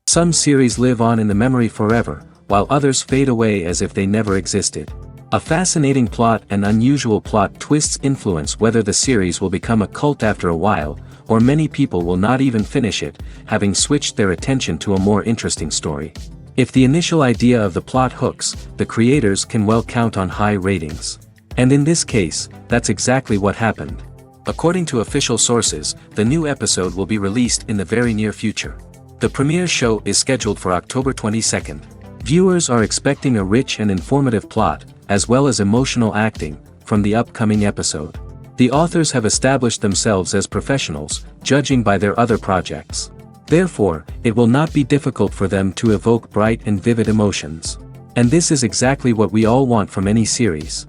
Some series live on in the memory forever, while others fade away as if they never existed. A fascinating plot and unusual plot twists influence whether the series will become a cult after a while, or many people will not even finish it, having switched their attention to a more interesting story. If the initial idea of the plot hooks, the creators can well count on high ratings. And in this case, that's exactly what happened. According to official sources, the new episode will be released in the very near future. The premiere show is scheduled for October 22nd. Viewers are expecting a rich and informative plot, as well as emotional acting, from the upcoming episode. The authors have established themselves as professionals, judging by their other projects. Therefore, it will not be difficult for them to evoke bright and vivid emotions. And this is exactly what we all want from any series.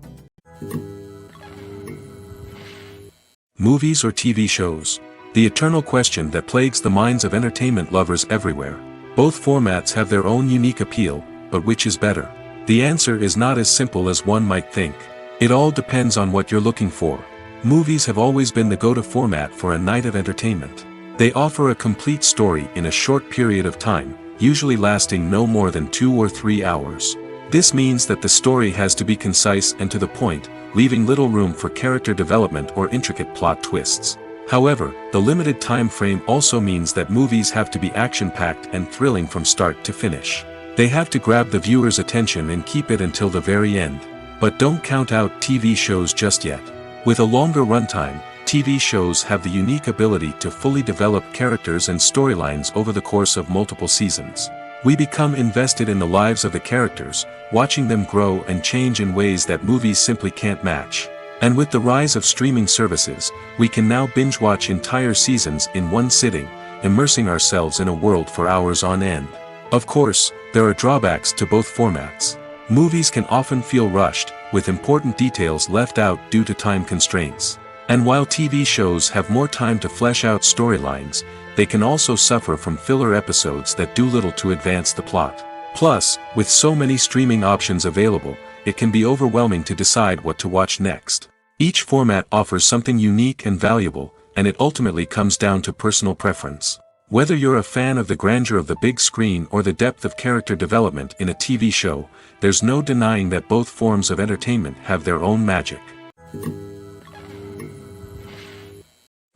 Movies or TV shows? The eternal question that plagues the minds of entertainment lovers everywhere. Both formats have their own unique appeal, but which is better? The answer is not as simple as one might think. It all depends on what you're looking for. Movies have always been the go-to format for a night of entertainment. They offer a complete story in a short period of time, usually lasting no more than 2 or 3 hours. This means that the story has to be concise and to the point, leaving little room for character development or intricate plot twists. However, the limited time frame also means that movies have to be action-packed and thrilling from start to finish. They have to grab the viewer's attention and keep it until the very end. But don't count out TV shows just yet. With a longer runtime, TV shows have the unique ability to fully develop characters and storylines over the course of multiple seasons. We become invested in the lives of the characters, watching them grow and change in ways that movies simply can't match. And with the rise of streaming services, we can now binge-watch entire seasons in one sitting, immersing ourselves in a world for hours on end. Of course, there are drawbacks to both formats. Movies can often feel rushed, with important details left out due to time constraints. And while TV shows have more time to flesh out storylines, they can also suffer from filler episodes that do little to advance the plot. Plus, with so many streaming options available, it can be overwhelming to decide what to watch next. Each format offers something unique and valuable, and it ultimately comes down to personal preference. Whether you're a fan of the grandeur of the big screen or the depth of character development in a TV show, there's no denying that both forms of entertainment have their own magic.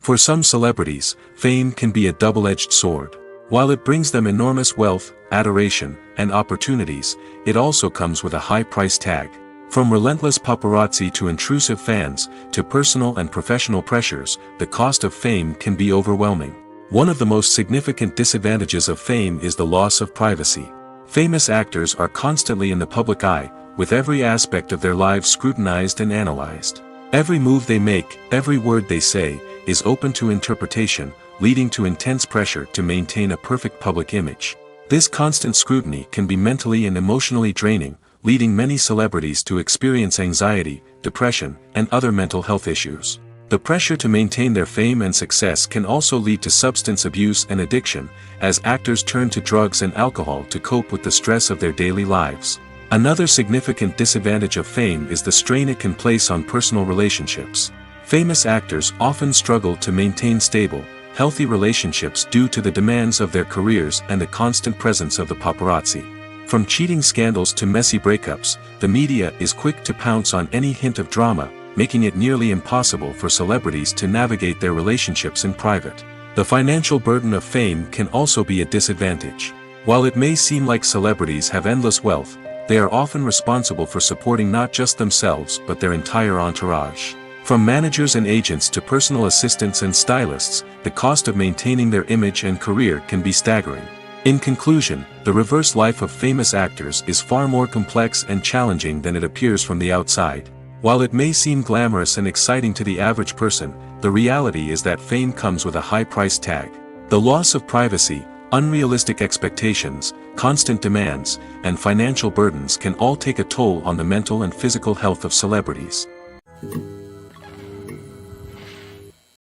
For some celebrities, fame can be a double-edged sword. While it brings them enormous wealth, adoration, and opportunities, it also comes with a high price tag. From relentless paparazzi to intrusive fans, to personal and professional pressures, the cost of fame can be overwhelming. One of the most significant disadvantages of fame is the loss of privacy. Famous actors are constantly in the public eye, with every aspect of their lives scrutinized and analyzed. Every move they make, every word they say, is open to interpretation, leading to intense pressure to maintain a perfect public image. This constant scrutiny can be mentally and emotionally draining, leading many celebrities to experience anxiety, depression, and other mental health issues. The pressure to maintain their fame and success can also lead to substance abuse and addiction, as actors turn to drugs and alcohol to cope with the stress of their daily lives. Another significant disadvantage of fame is the strain it can place on personal relationships. Famous actors often struggle to maintain stable, healthy relationships due to the demands of their careers and the constant presence of the paparazzi. From cheating scandals to messy breakups, the media is quick to pounce on any hint of drama, making it nearly impossible for celebrities to navigate their relationships in private. The financial burden of fame can also be a disadvantage. While it may seem like celebrities have endless wealth, they are often responsible for supporting not just themselves but their entire entourage. From managers and agents to personal assistants and stylists, the cost of maintaining their image and career can be staggering. In conclusion, the reverse life of famous actors is far more complex and challenging than it appears from the outside. While it may seem glamorous and exciting to the average person, the reality is that fame comes with a high price tag. The loss of privacy, unrealistic expectations, constant demands, and financial burdens can all take a toll on the mental and physical health of celebrities.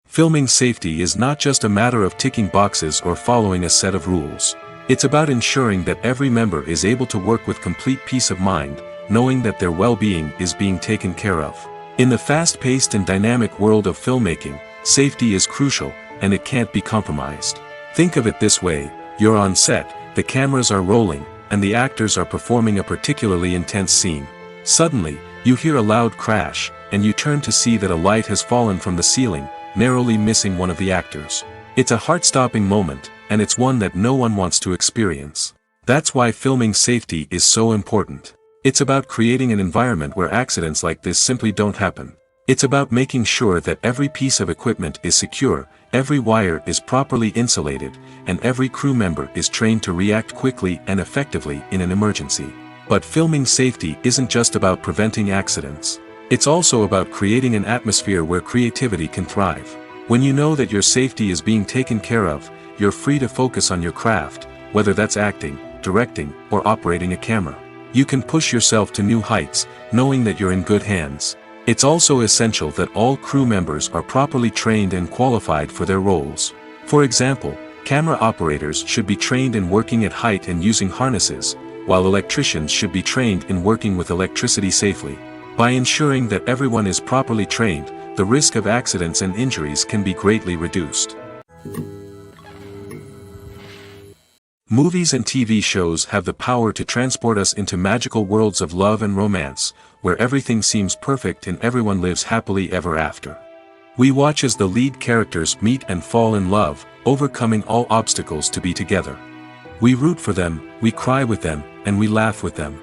Filming safety is not just a matter of ticking boxes or following a set of rules. It's about ensuring that every member is able to work with complete peace of mind, knowing that their well-being is being taken care of. In the fast-paced and dynamic world of filmmaking, safety is crucial, and it can't be compromised. Think of it this way: you're on set, the cameras are rolling, and the actors are performing a particularly intense scene. Suddenly, you hear a loud crash, and you turn to see that a light has fallen from the ceiling, narrowly missing one of the actors. It's a heart-stopping moment, and it's one that no one wants to experience. That's why filming safety is so important. It's about creating an environment where accidents like this simply don't happen. It's about making sure that every piece of equipment is secure, every wire is properly insulated, and every crew member is trained to react quickly and effectively in an emergency. But filming safety isn't just about preventing accidents. It's also about creating an atmosphere where creativity can thrive. When you know that your safety is being taken care of, you're free to focus on your craft, whether that's acting, directing, or operating a camera. You can push yourself to new heights, knowing that you're in good hands. It's also essential that all crew members are properly trained and qualified for their roles. For example, camera operators should be trained in working at height and using harnesses, while electricians should be trained in working with electricity safely. By ensuring that everyone is properly trained, the risk of accidents and injuries can be greatly reduced. Movies and TV shows have the power to transport us into magical worlds of love and romance, where everything seems perfect and everyone lives happily ever after. We watch as the lead characters meet and fall in love, overcoming all obstacles to be together. We root for them, we cry with them, and we laugh with them.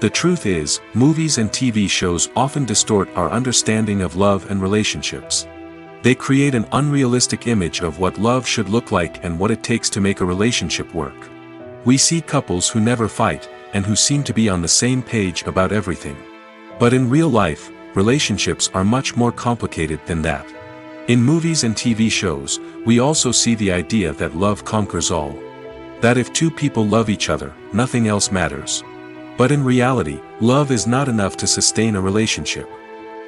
The truth is, movies and TV shows often distort our understanding of love and relationships. They create an unrealistic image of what love should look like and what it takes to make a relationship work. We see couples who never fight, and who seem to be on the same page about everything. But in real life, relationships are much more complicated than that. In movies and TV shows, we also see the idea that love conquers all. That if two people love each other, nothing else matters. But in reality, love is not enough to sustain a relationship.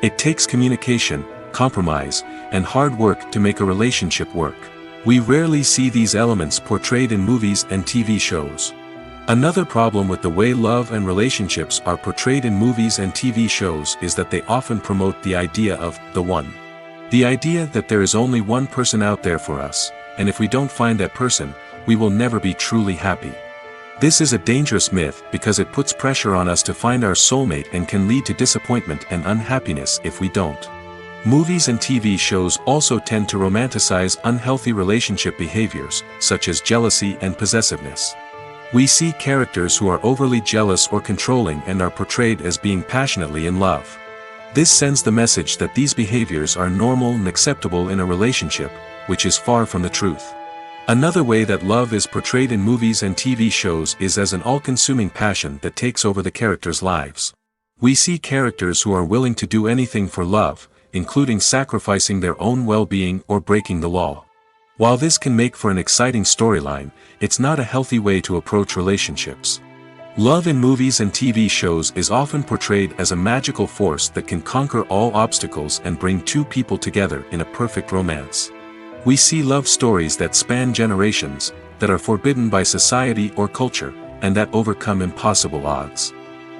It takes communication, compromise, and hard work to make a relationship work. We rarely see these elements portrayed in movies and TV shows. Another problem with the way love and relationships are portrayed in movies and TV shows is that they often promote the idea of the one. The idea that there is only one person out there for us, and if we don't find that person, we will never be truly happy. This is a dangerous myth because it puts pressure on us to find our soulmate and can lead to disappointment and unhappiness if we don't. Movies and TV shows also tend to romanticize unhealthy relationship behaviors, such as jealousy and possessiveness. We see characters who are overly jealous or controlling and are portrayed as being passionately in love. This sends the message that these behaviors are normal and acceptable in a relationship, which is far from the truth. Another way that love is portrayed in movies and TV shows is as an all-consuming passion that takes over the characters' lives. We see characters who are willing to do anything for love, including sacrificing their own well-being or breaking the law. While this can make for an exciting storyline, it's not a healthy way to approach relationships. Love in movies and TV shows is often portrayed as a magical force that can conquer all obstacles and bring two people together in a perfect romance. We see love stories that span generations, that are forbidden by society or culture, and that overcome impossible odds.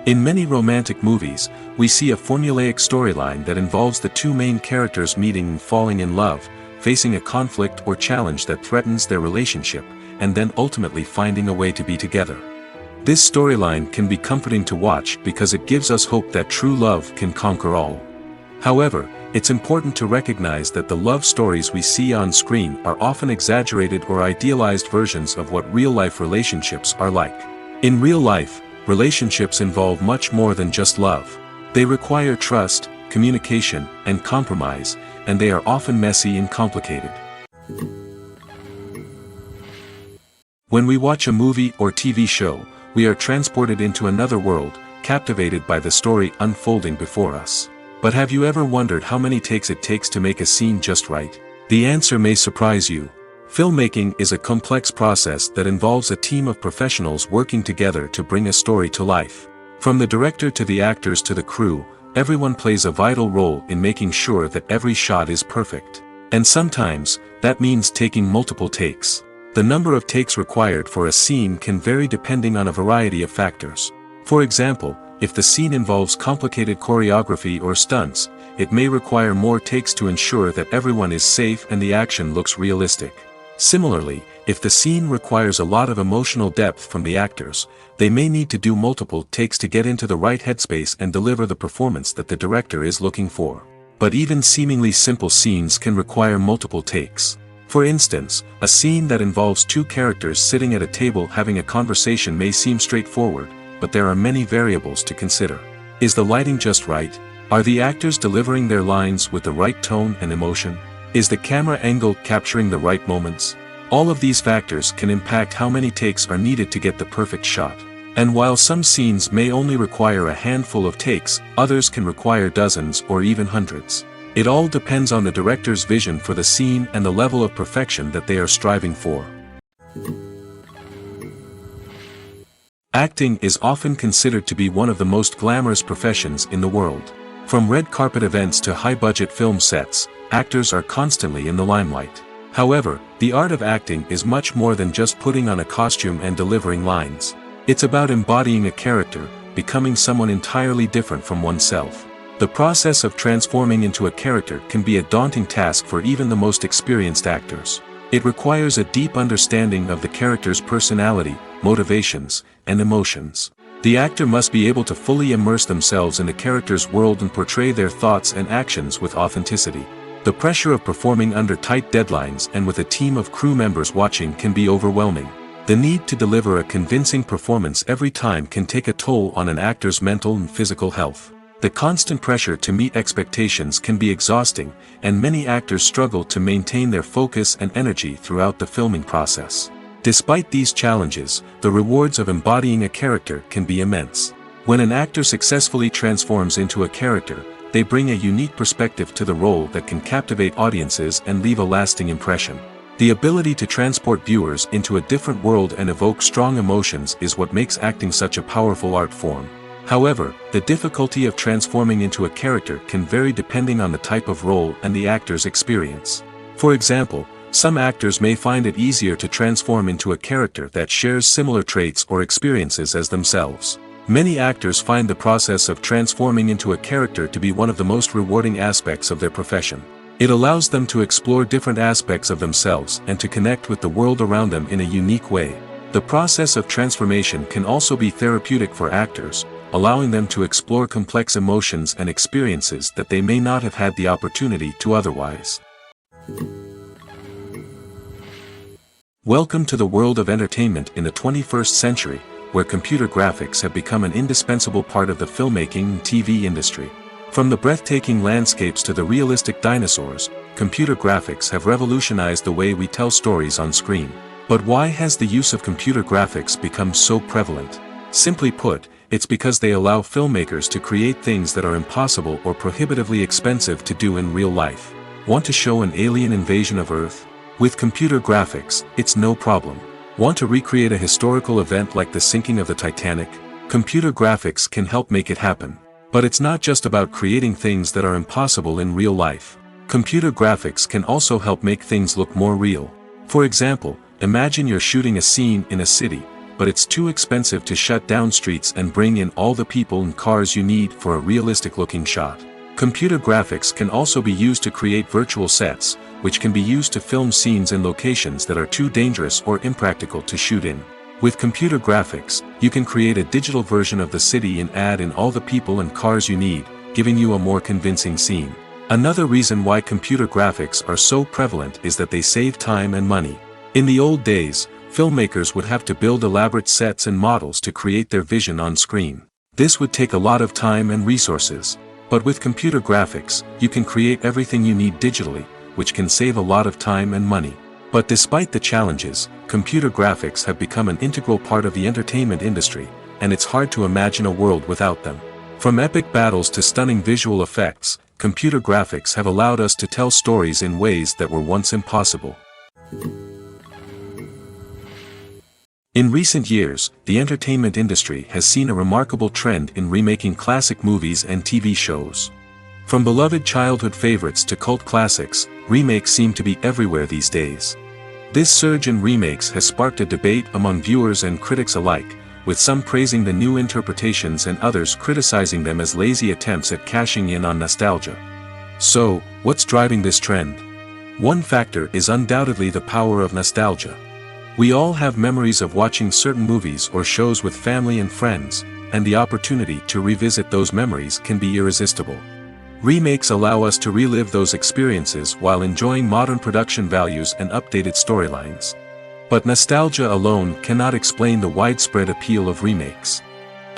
In many romantic movies, we see a formulaic storyline that involves the two main characters meeting and falling in love, facing a conflict or challenge that threatens their relationship, and then ultimately finding a way to be together. This storyline can be comforting to watch because it gives us hope that true love can conquer all. However, it's important to recognize that the love stories we see on screen are often exaggerated or idealized versions of what real-life relationships are like. In real life, relationships involve much more than just love. They require trust, communication, and compromise, and they are often messy and complicated. When we watch a movie or TV show, we are transported into another world, captivated by the story unfolding before us. But have you ever wondered how many takes it takes to make a scene just right? The answer may surprise you. Filmmaking is a complex process that involves a team of professionals working together to bring a story to life. From the director to the actors to the crew, everyone plays a vital role in making sure that every shot is perfect. And sometimes, that means taking multiple takes. The number of takes required for a scene can vary depending on a variety of factors. For example, if the scene involves complicated choreography or stunts, it may require more takes to ensure that everyone is safe and the action looks realistic. Similarly, if the scene requires a lot of emotional depth from the actors, they may need to do multiple takes to get into the right headspace and deliver the performance that the director is looking for. But even seemingly simple scenes can require multiple takes. For instance, a scene that involves two characters sitting at a table having a conversation may seem straightforward, but there are many variables to consider. Is the lighting just right? Are the actors delivering their lines with the right tone and emotion? Is the camera angle capturing the right moments? All of these factors can impact how many takes are needed to get the perfect shot. And while some scenes may only require a handful of takes, others can require dozens or even hundreds. It all depends on the director's vision for the scene and the level of perfection that they are striving for. Acting is often considered to be one of the most glamorous professions in the world. From red carpet events to high-budget film sets, actors are constantly in the limelight. However, the art of acting is much more than just putting on a costume and delivering lines. It's about embodying a character, becoming someone entirely different from oneself. The process of transforming into a character can be a daunting task for even the most experienced actors. It requires a deep understanding of the character's personality, motivations, and emotions. The actor must be able to fully immerse themselves in the character's world and portray their thoughts and actions with authenticity. The pressure of performing under tight deadlines and with a team of crew members watching can be overwhelming. The need to deliver a convincing performance every time can take a toll on an actor's mental and physical health. The constant pressure to meet expectations can be exhausting, and many actors struggle to maintain their focus and energy throughout the filming process. Despite these challenges, the rewards of embodying a character can be immense. When an actor successfully transforms into a character, they bring a unique perspective to the role that can captivate audiences and leave a lasting impression. The ability to transport viewers into a different world and evoke strong emotions is what makes acting such a powerful art form. However, the difficulty of transforming into a character can vary depending on the type of role and the actor's experience. For example, some actors may find it easier to transform into a character that shares similar traits or experiences as themselves. Many actors find the process of transforming into a character to be one of the most rewarding aspects of their profession. It allows them to explore different aspects of themselves and to connect with the world around them in a unique way. The process of transformation can also be therapeutic for actors, allowing them to explore complex emotions and experiences that they may not have had the opportunity to otherwise. Welcome to the world of entertainment in the 21st century, where computer graphics have become an indispensable part of the filmmaking and TV industry. From the breathtaking landscapes to the realistic dinosaurs, computer graphics have revolutionized the way we tell stories on screen. But why has the use of computer graphics become so prevalent? Simply put, it's because they allow filmmakers to create things that are impossible or prohibitively expensive to do in real life. Want to show an alien invasion of Earth? With computer graphics, it's no problem. Want to recreate a historical event like the sinking of the Titanic? Computer graphics can help make it happen. But it's not just about creating things that are impossible in real life. Computer graphics can also help make things look more real. For example, imagine you're shooting a scene in a city, but it's too expensive to shut down streets and bring in all the people and cars you need for a realistic-looking shot. Computer graphics can also be used to create virtual sets, which can be used to film scenes in locations that are too dangerous or impractical to shoot in. With computer graphics, you can create a digital version of the city and add in all the people and cars you need, giving you a more convincing scene. Another reason why computer graphics are so prevalent is that they save time and money. In the old days, filmmakers would have to build elaborate sets and models to create their vision on screen. This would take a lot of time and resources. But with computer graphics, you can create everything you need digitally, which can save a lot of time and money. But despite the challenges, computer graphics have become an integral part of the entertainment industry, and it's hard to imagine a world without them. From epic battles to stunning visual effects, computer graphics have allowed us to tell stories in ways that were once impossible. In recent years, the entertainment industry has seen a remarkable trend in remaking classic movies and TV shows. From beloved childhood favorites to cult classics, remakes seem to be everywhere these days. This surge in remakes has sparked a debate among viewers and critics alike, with some praising the new interpretations and others criticizing them as lazy attempts at cashing in on nostalgia. So, what's driving this trend? One factor is undoubtedly the power of nostalgia. We all have memories of watching certain movies or shows with family and friends, and the opportunity to revisit those memories can be irresistible. Remakes allow us to relive those experiences while enjoying modern production values and updated storylines. But nostalgia alone cannot explain the widespread appeal of remakes.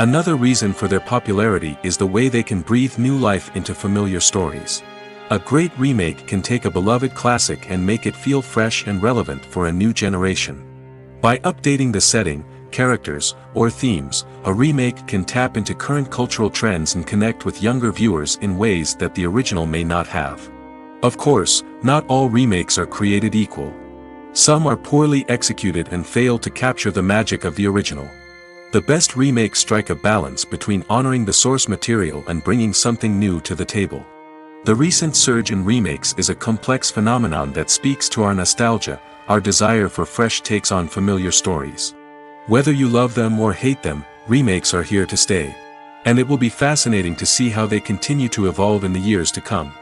Another reason for their popularity is the way they can breathe new life into familiar stories. A great remake can take a beloved classic and make it feel fresh and relevant for a new generation. By updating the setting, characters, or themes, a remake can tap into current cultural trends and connect with younger viewers in ways that the original may not have. Of course, not all remakes are created equal. Some are poorly executed and fail to capture the magic of the original. The best remakes strike a balance between honoring the source material and bringing something new to the table. The recent surge in remakes is a complex phenomenon that speaks to our nostalgia, our desire for fresh takes on familiar stories. Whether you love them or hate them, remakes are here to stay. And it will be fascinating to see how they continue to evolve in the years to come.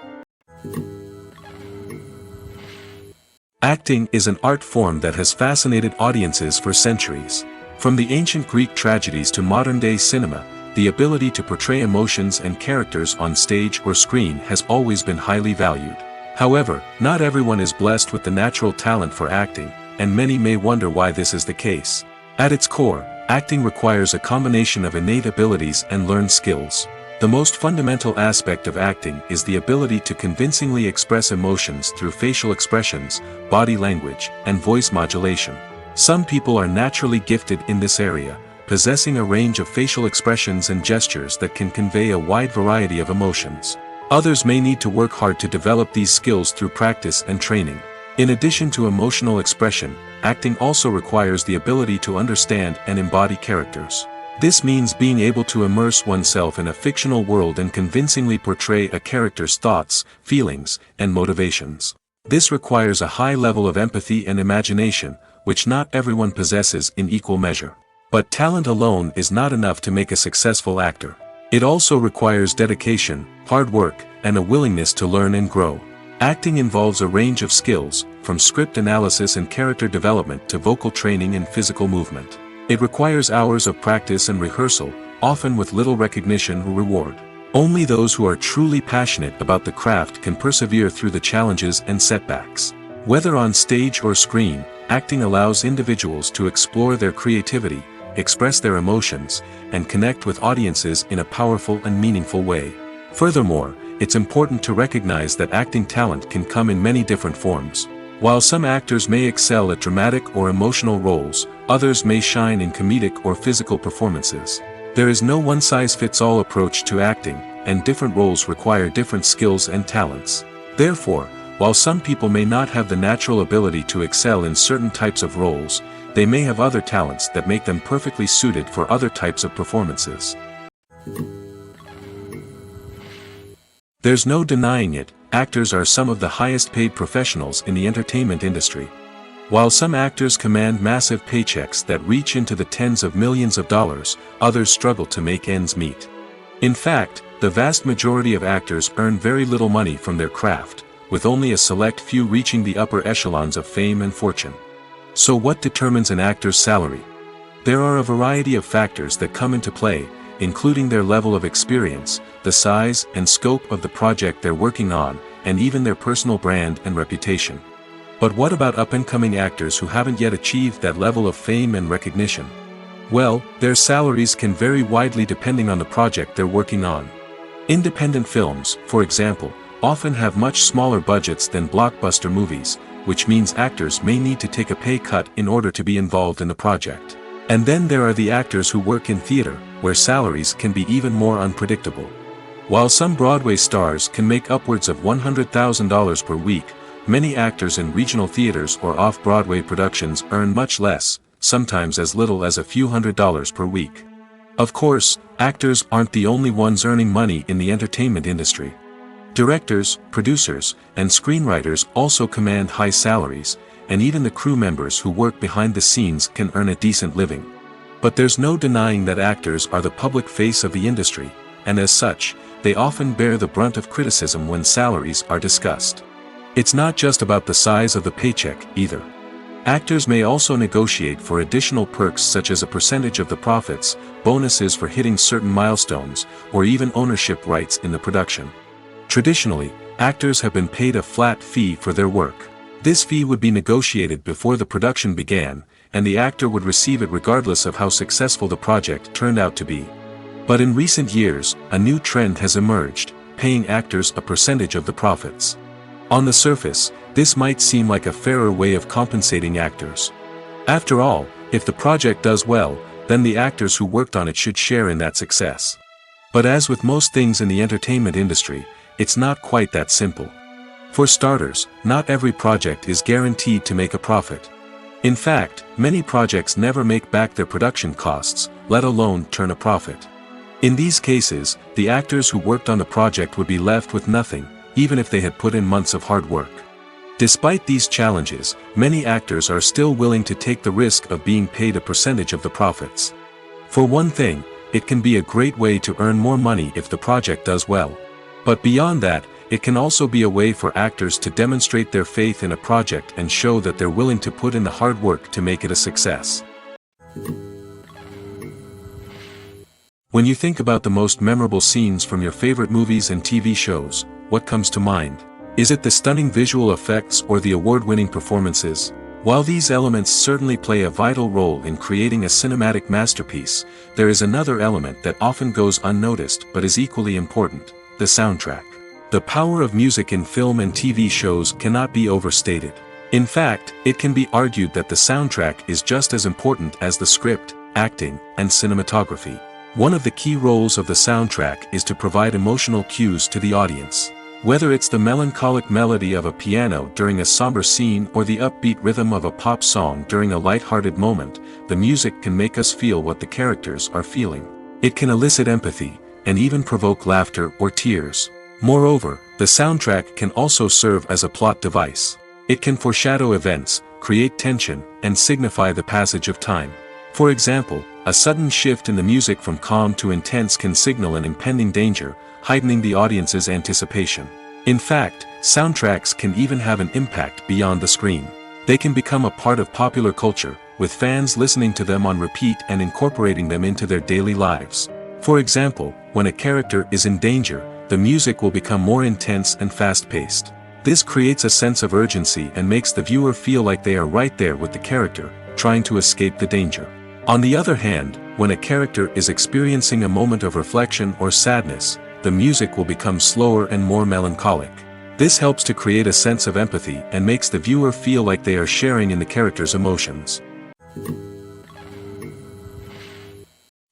Acting is an art form that has fascinated audiences for centuries. From the ancient Greek tragedies to modern-day cinema, the ability to portray emotions and characters on stage or screen has always been highly valued. However, not everyone is blessed with the natural talent for acting, and many may wonder why this is the case. At its core, acting requires a combination of innate abilities and learned skills. The most fundamental aspect of acting is the ability to convincingly express emotions through facial expressions, body language, and voice modulation. Some people are naturally gifted in this area, possessing a range of facial expressions and gestures that can convey a wide variety of emotions. Others may need to work hard to develop these skills through practice and training. In addition to emotional expression, acting also requires the ability to understand and embody characters. This means being able to immerse oneself in a fictional world and convincingly portray a character's thoughts, feelings, and motivations. This requires a high level of empathy and imagination, which not everyone possesses in equal measure. But talent alone is not enough to make a successful actor. It also requires dedication, hard work, and a willingness to learn and grow. Acting involves a range of skills, from script analysis and character development to vocal training and physical movement. It requires hours of practice and rehearsal, often with little recognition or reward. Only those who are truly passionate about the craft can persevere through the challenges and setbacks. Whether on stage or screen, acting allows individuals to explore their creativity, express their emotions, and connect with audiences in a powerful and meaningful way. Furthermore, it's important to recognize that acting talent can come in many different forms. While some actors may excel at dramatic or emotional roles, others may shine in comedic or physical performances. There is no one-size-fits-all approach to acting, and different roles require different skills and talents. Therefore, while some people may not have the natural ability to excel in certain types of roles, they may have other talents that make them perfectly suited for other types of performances. There's no denying it, actors are some of the highest-paid professionals in the entertainment industry. While some actors command massive paychecks that reach into the tens of millions of dollars, others struggle to make ends meet. In fact, the vast majority of actors earn very little money from their craft, with only a select few reaching the upper echelons of fame and fortune. So what determines an actor's salary? There are a variety of factors that come into play, including their level of experience, the size and scope of the project they're working on, and even their personal brand and reputation. But what about up-and-coming actors who haven't yet achieved that level of fame and recognition? Well, their salaries can vary widely depending on the project they're working on. Independent films, for example, often have much smaller budgets than blockbuster movies, which means actors may need to take a pay cut in order to be involved in the project. And then there are the actors who work in theater, where salaries can be even more unpredictable. While some Broadway stars can make upwards of $100,000 per week, many actors in regional theaters or off-Broadway productions earn much less, sometimes as little as a few $100s per week. Of course, actors aren't the only ones earning money in the entertainment industry. Directors, producers, and screenwriters also command high salaries, and even the crew members who work behind the scenes can earn a decent living. But there's no denying that actors are the public face of the industry, and as such, they often bear the brunt of criticism when salaries are discussed. It's not just about the size of the paycheck, either. Actors may also negotiate for additional perks such as a percentage of the profits, bonuses for hitting certain milestones, or even ownership rights in the production. Traditionally, actors have been paid a flat fee for their work. This fee would be negotiated before the production began, and the actor would receive it regardless of how successful the project turned out to be. But in recent years, a new trend has emerged, paying actors a percentage of the profits. On the surface, this might seem like a fairer way of compensating actors. After all, if the project does well, then the actors who worked on it should share in that success. But as with most things in the entertainment industry, it's not quite that simple. For starters, not every project is guaranteed to make a profit. In fact, many projects never make back their production costs, let alone turn a profit. In these cases, the actors who worked on the project would be left with nothing, even if they had put in months of hard work. Despite these challenges, many actors are still willing to take the risk of being paid a percentage of the profits. For one thing, it can be a great way to earn more money if the project does well. But beyond that, it can also be a way for actors to demonstrate their faith in a project and show that they're willing to put in the hard work to make it a success. When you think about the most memorable scenes from your favorite movies and TV shows, what comes to mind? Is it the stunning visual effects or the award-winning performances? While these elements certainly play a vital role in creating a cinematic masterpiece, there is another element that often goes unnoticed but is equally important: the soundtrack. The power of music in film and TV shows cannot be overstated. In fact, it can be argued that the soundtrack is just as important as the script, acting, and cinematography. One of the key roles of the soundtrack is to provide emotional cues to the audience. Whether it's the melancholic melody of a piano during a somber scene or the upbeat rhythm of a pop song during a light-hearted moment, the music can make us feel what the characters are feeling. It can elicit empathy, and even provoke laughter or tears. Moreover, the soundtrack can also serve as a plot device. It can foreshadow events, create tension, and signify the passage of time. For example, a sudden shift in the music from calm to intense can signal an impending danger, heightening the audience's anticipation. In fact, soundtracks can even have an impact beyond the screen. They can become a part of popular culture, with fans listening to them on repeat and incorporating them into their daily lives. For example, when a character is in danger, the music will become more intense and fast-paced. This creates a sense of urgency and makes the viewer feel like they are right there with the character, trying to escape the danger. On the other hand, when a character is experiencing a moment of reflection or sadness, the music will become slower and more melancholic. This helps to create a sense of empathy and makes the viewer feel like they are sharing in the character's emotions.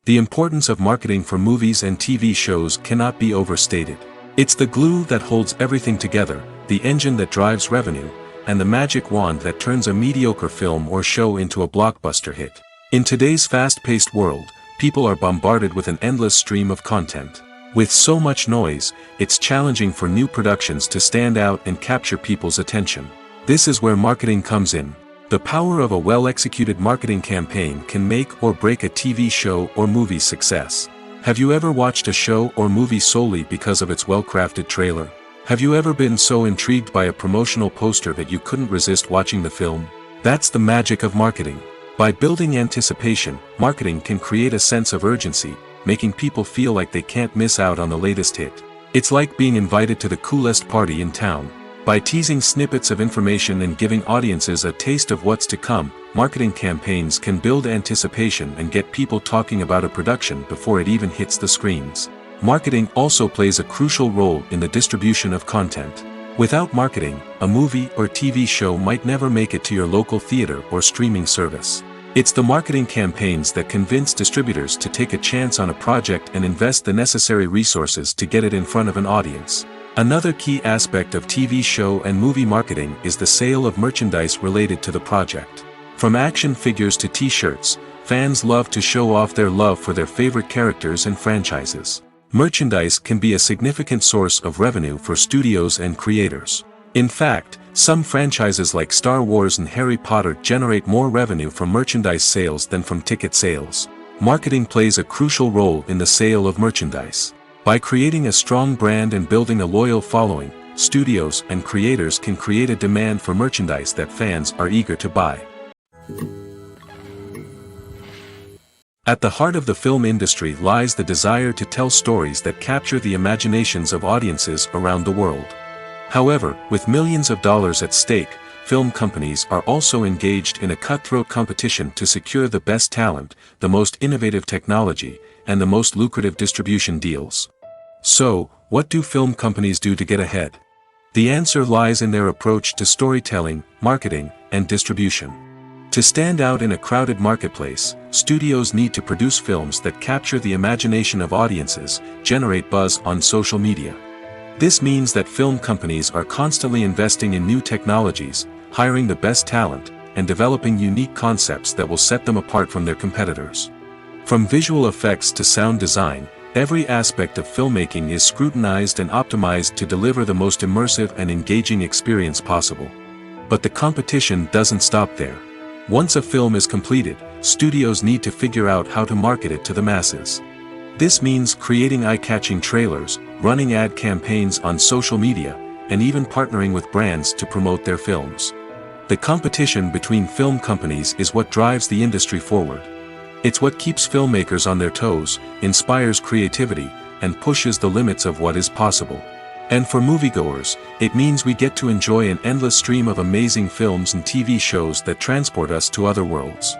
The importance of marketing for movies and TV shows cannot be overstated. It's the glue that holds everything together, the engine that drives revenue, and the magic wand that turns a mediocre film or show into a blockbuster hit. In today's fast-paced world, people are bombarded with an endless stream of content. With so much noise, it's challenging for new productions to stand out and capture people's attention. This is where marketing comes in. The power of a well-executed marketing campaign can make or break a TV show or movie's success. Have you ever watched a show or movie solely because of its well-crafted trailer? Have you ever been so intrigued by a promotional poster that you couldn't resist watching the film? That's the magic of marketing. By building anticipation, marketing can create a sense of urgency, making people feel like they can't miss out on the latest hit. It's like being invited to the coolest party in town. By teasing snippets of information and giving audiences a taste of what's to come, marketing campaigns can build anticipation and get people talking about a production before it even hits the screens. Marketing also plays a crucial role in the distribution of content. Without marketing, a movie or TV show might never make it to your local theater or streaming service. It's the marketing campaigns that convince distributors to take a chance on a project and invest the necessary resources to get it in front of an audience. Another key aspect of TV show and movie marketing is the sale of merchandise related to the project. From action figures to t-shirts, fans love to show off their love for their favorite characters and franchises. Merchandise can be a significant source of revenue for studios and creators. In fact, some franchises like Star Wars and Harry Potter generate more revenue from merchandise sales than from ticket sales. Marketing plays a crucial role in the sale of merchandise. By creating a strong brand and building a loyal following, studios and creators can create a demand for merchandise that fans are eager to buy. At the heart of the film industry lies the desire to tell stories that capture the imaginations of audiences around the world. However, with millions of dollars at stake, film companies are also engaged in a cutthroat competition to secure the best talent, the most innovative technology, and the most lucrative distribution deals. So, what do film companies do to get ahead? The answer lies in their approach to storytelling, marketing, and distribution. To stand out in a crowded marketplace, studios need to produce films that capture the imagination of audiences, generate buzz on social media. This means that film companies are constantly investing in new technologies, hiring the best talent, and developing unique concepts that will set them apart from their competitors. From visual effects to sound design, every aspect of filmmaking is scrutinized and optimized to deliver the most immersive and engaging experience possible. But the competition doesn't stop there. Once a film is completed, studios need to figure out how to market it to the masses. This means creating eye-catching trailers, running ad campaigns on social media, and even partnering with brands to promote their films. The competition between film companies is what drives the industry forward. It's what keeps filmmakers on their toes, inspires creativity, and pushes the limits of what is possible. And for moviegoers, it means we get to enjoy an endless stream of amazing films and TV shows that transport us to other worlds.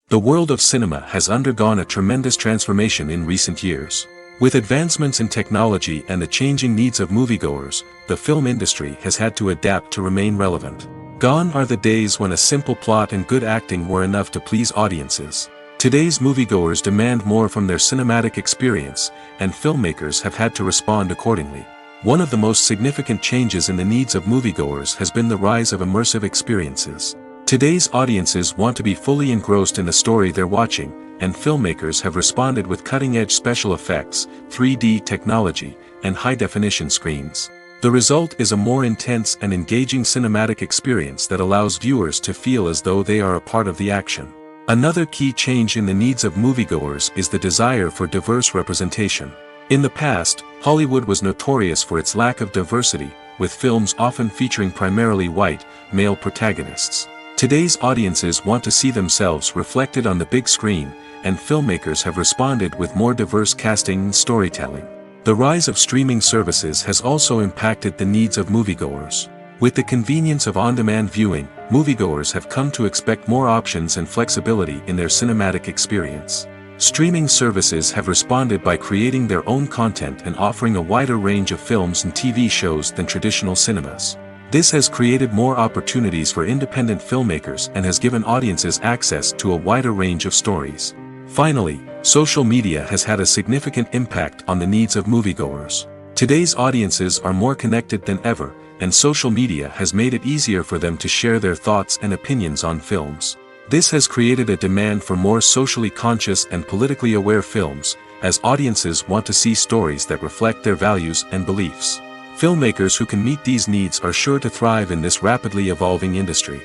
The world of cinema has undergone a tremendous transformation in recent years. With advancements in technology and the changing needs of moviegoers, the film industry has had to adapt to remain relevant. Gone are the days when a simple plot and good acting were enough to please audiences. Today's moviegoers demand more from their cinematic experience, and filmmakers have had to respond accordingly. One of the most significant changes in the needs of moviegoers has been the rise of immersive experiences. Today's audiences want to be fully engrossed in the story they're watching, and filmmakers have responded with cutting-edge special effects, 3D technology, and high-definition screens. The result is a more intense and engaging cinematic experience that allows viewers to feel as though they are a part of the action. Another key change in the needs of moviegoers is the desire for diverse representation. In the past, Hollywood was notorious for its lack of diversity, with films often featuring primarily white, male protagonists. Today's audiences want to see themselves reflected on the big screen, and filmmakers have responded with more diverse casting and storytelling. The rise of streaming services has also impacted the needs of moviegoers. With the convenience of on-demand viewing, moviegoers have come to expect more options and flexibility in their cinematic experience. Streaming services have responded by creating their own content and offering a wider range of films and TV shows than traditional cinemas. This has created more opportunities for independent filmmakers and has given audiences access to a wider range of stories. Finally, social media has had a significant impact on the needs of moviegoers. Today's audiences are more connected than ever, and social media has made it easier for them to share their thoughts and opinions on films. This has created a demand for more socially conscious and politically aware films, as audiences want to see stories that reflect their values and beliefs. Filmmakers who can meet these needs are sure to thrive in this rapidly evolving industry.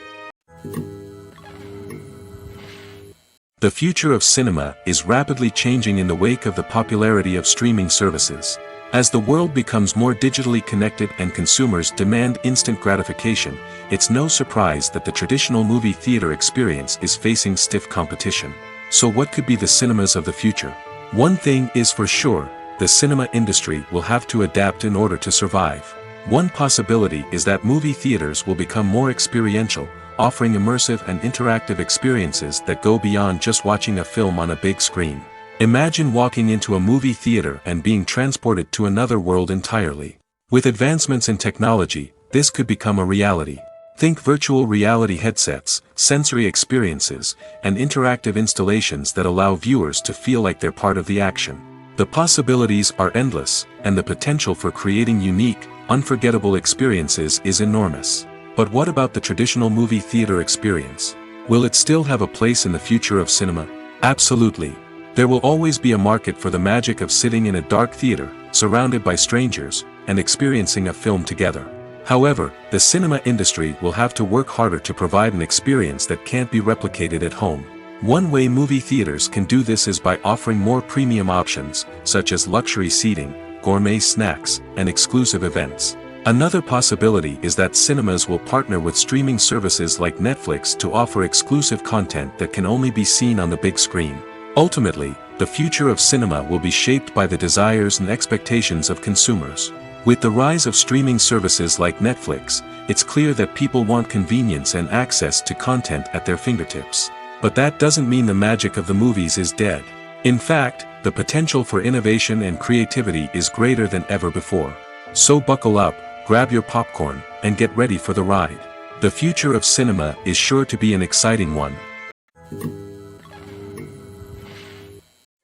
The future of cinema is rapidly changing in the wake of the popularity of streaming services. As the world becomes more digitally connected and consumers demand instant gratification, it's no surprise that the traditional movie theater experience is facing stiff competition. So what could be the cinemas of the future? One thing is for sure, the cinema industry will have to adapt in order to survive. One possibility is that movie theaters will become more experiential, offering immersive and interactive experiences that go beyond just watching a film on a big screen. Imagine walking into a movie theater and being transported to another world entirely. With advancements in technology, this could become a reality. Think virtual reality headsets, sensory experiences, and interactive installations that allow viewers to feel like they're part of the action. The possibilities are endless, and the potential for creating unique, unforgettable experiences is enormous. But what about the traditional movie theater experience? Will it still have a place in the future of cinema? Absolutely. There will always be a market for the magic of sitting in a dark theater, surrounded by strangers, and experiencing a film together. However, the cinema industry will have to work harder to provide an experience that can't be replicated at home. One way movie theaters can do this is by offering more premium options, such as luxury seating, gourmet snacks, and exclusive events. Another possibility is that cinemas will partner with streaming services like Netflix to offer exclusive content that can only be seen on the big screen. Ultimately, the future of cinema will be shaped by the desires and expectations of consumers. With the rise of streaming services like Netflix, it's clear that people want convenience and access to content at their fingertips. But that doesn't mean the magic of the movies is dead. In fact, the potential for innovation and creativity is greater than ever before. So buckle up, grab your popcorn, and get ready for the ride. The future of cinema is sure to be an exciting one.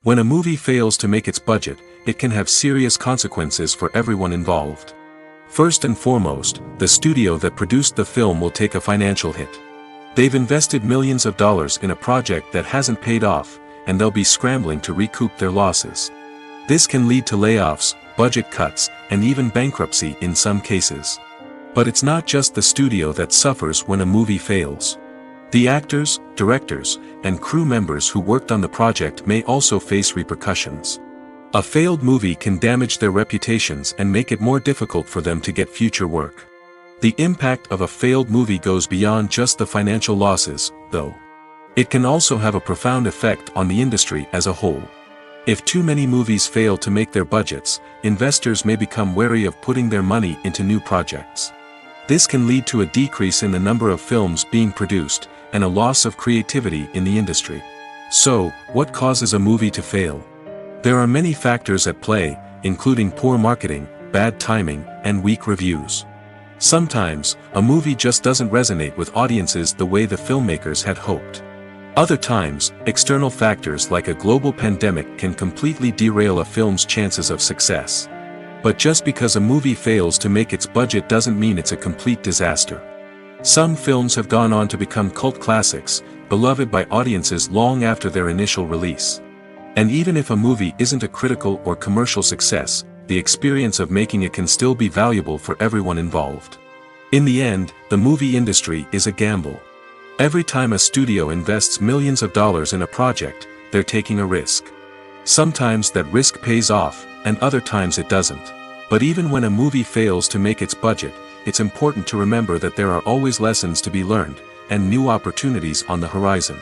When a movie fails to make its budget, it can have serious consequences for everyone involved. First and foremost, the studio that produced the film will take a financial hit. They've invested millions of dollars in a project that hasn't paid off, and they'll be scrambling to recoup their losses. This can lead to layoffs, budget cuts, and even bankruptcy in some cases. But it's not just the studio that suffers when a movie fails. The actors, directors, and crew members who worked on the project may also face repercussions. A failed movie can damage their reputations and make it more difficult for them to get future work. The impact of a failed movie goes beyond just the financial losses, though. It can also have a profound effect on the industry as a whole. If too many movies fail to make their budgets, investors may become wary of putting their money into new projects. This can lead to a decrease in the number of films being produced, and a loss of creativity in the industry. So, what causes a movie to fail? There are many factors at play, including poor marketing, bad timing, and weak reviews. Sometimes, a movie just doesn't resonate with audiences the way the filmmakers had hoped. Other times, external factors like a global pandemic can completely derail a film's chances of success. But just because a movie fails to make its budget doesn't mean it's a complete disaster. Some films have gone on to become cult classics, beloved by audiences long after their initial release. And even if a movie isn't a critical or commercial success, the experience of making it can still be valuable for everyone involved. In the end, the movie industry is a gamble. Every time a studio invests millions of dollars in a project, they're taking a risk. Sometimes that risk pays off, and other times it doesn't. But even when a movie fails to make its budget, it's important to remember that there are always lessons to be learned, and new opportunities on the horizon.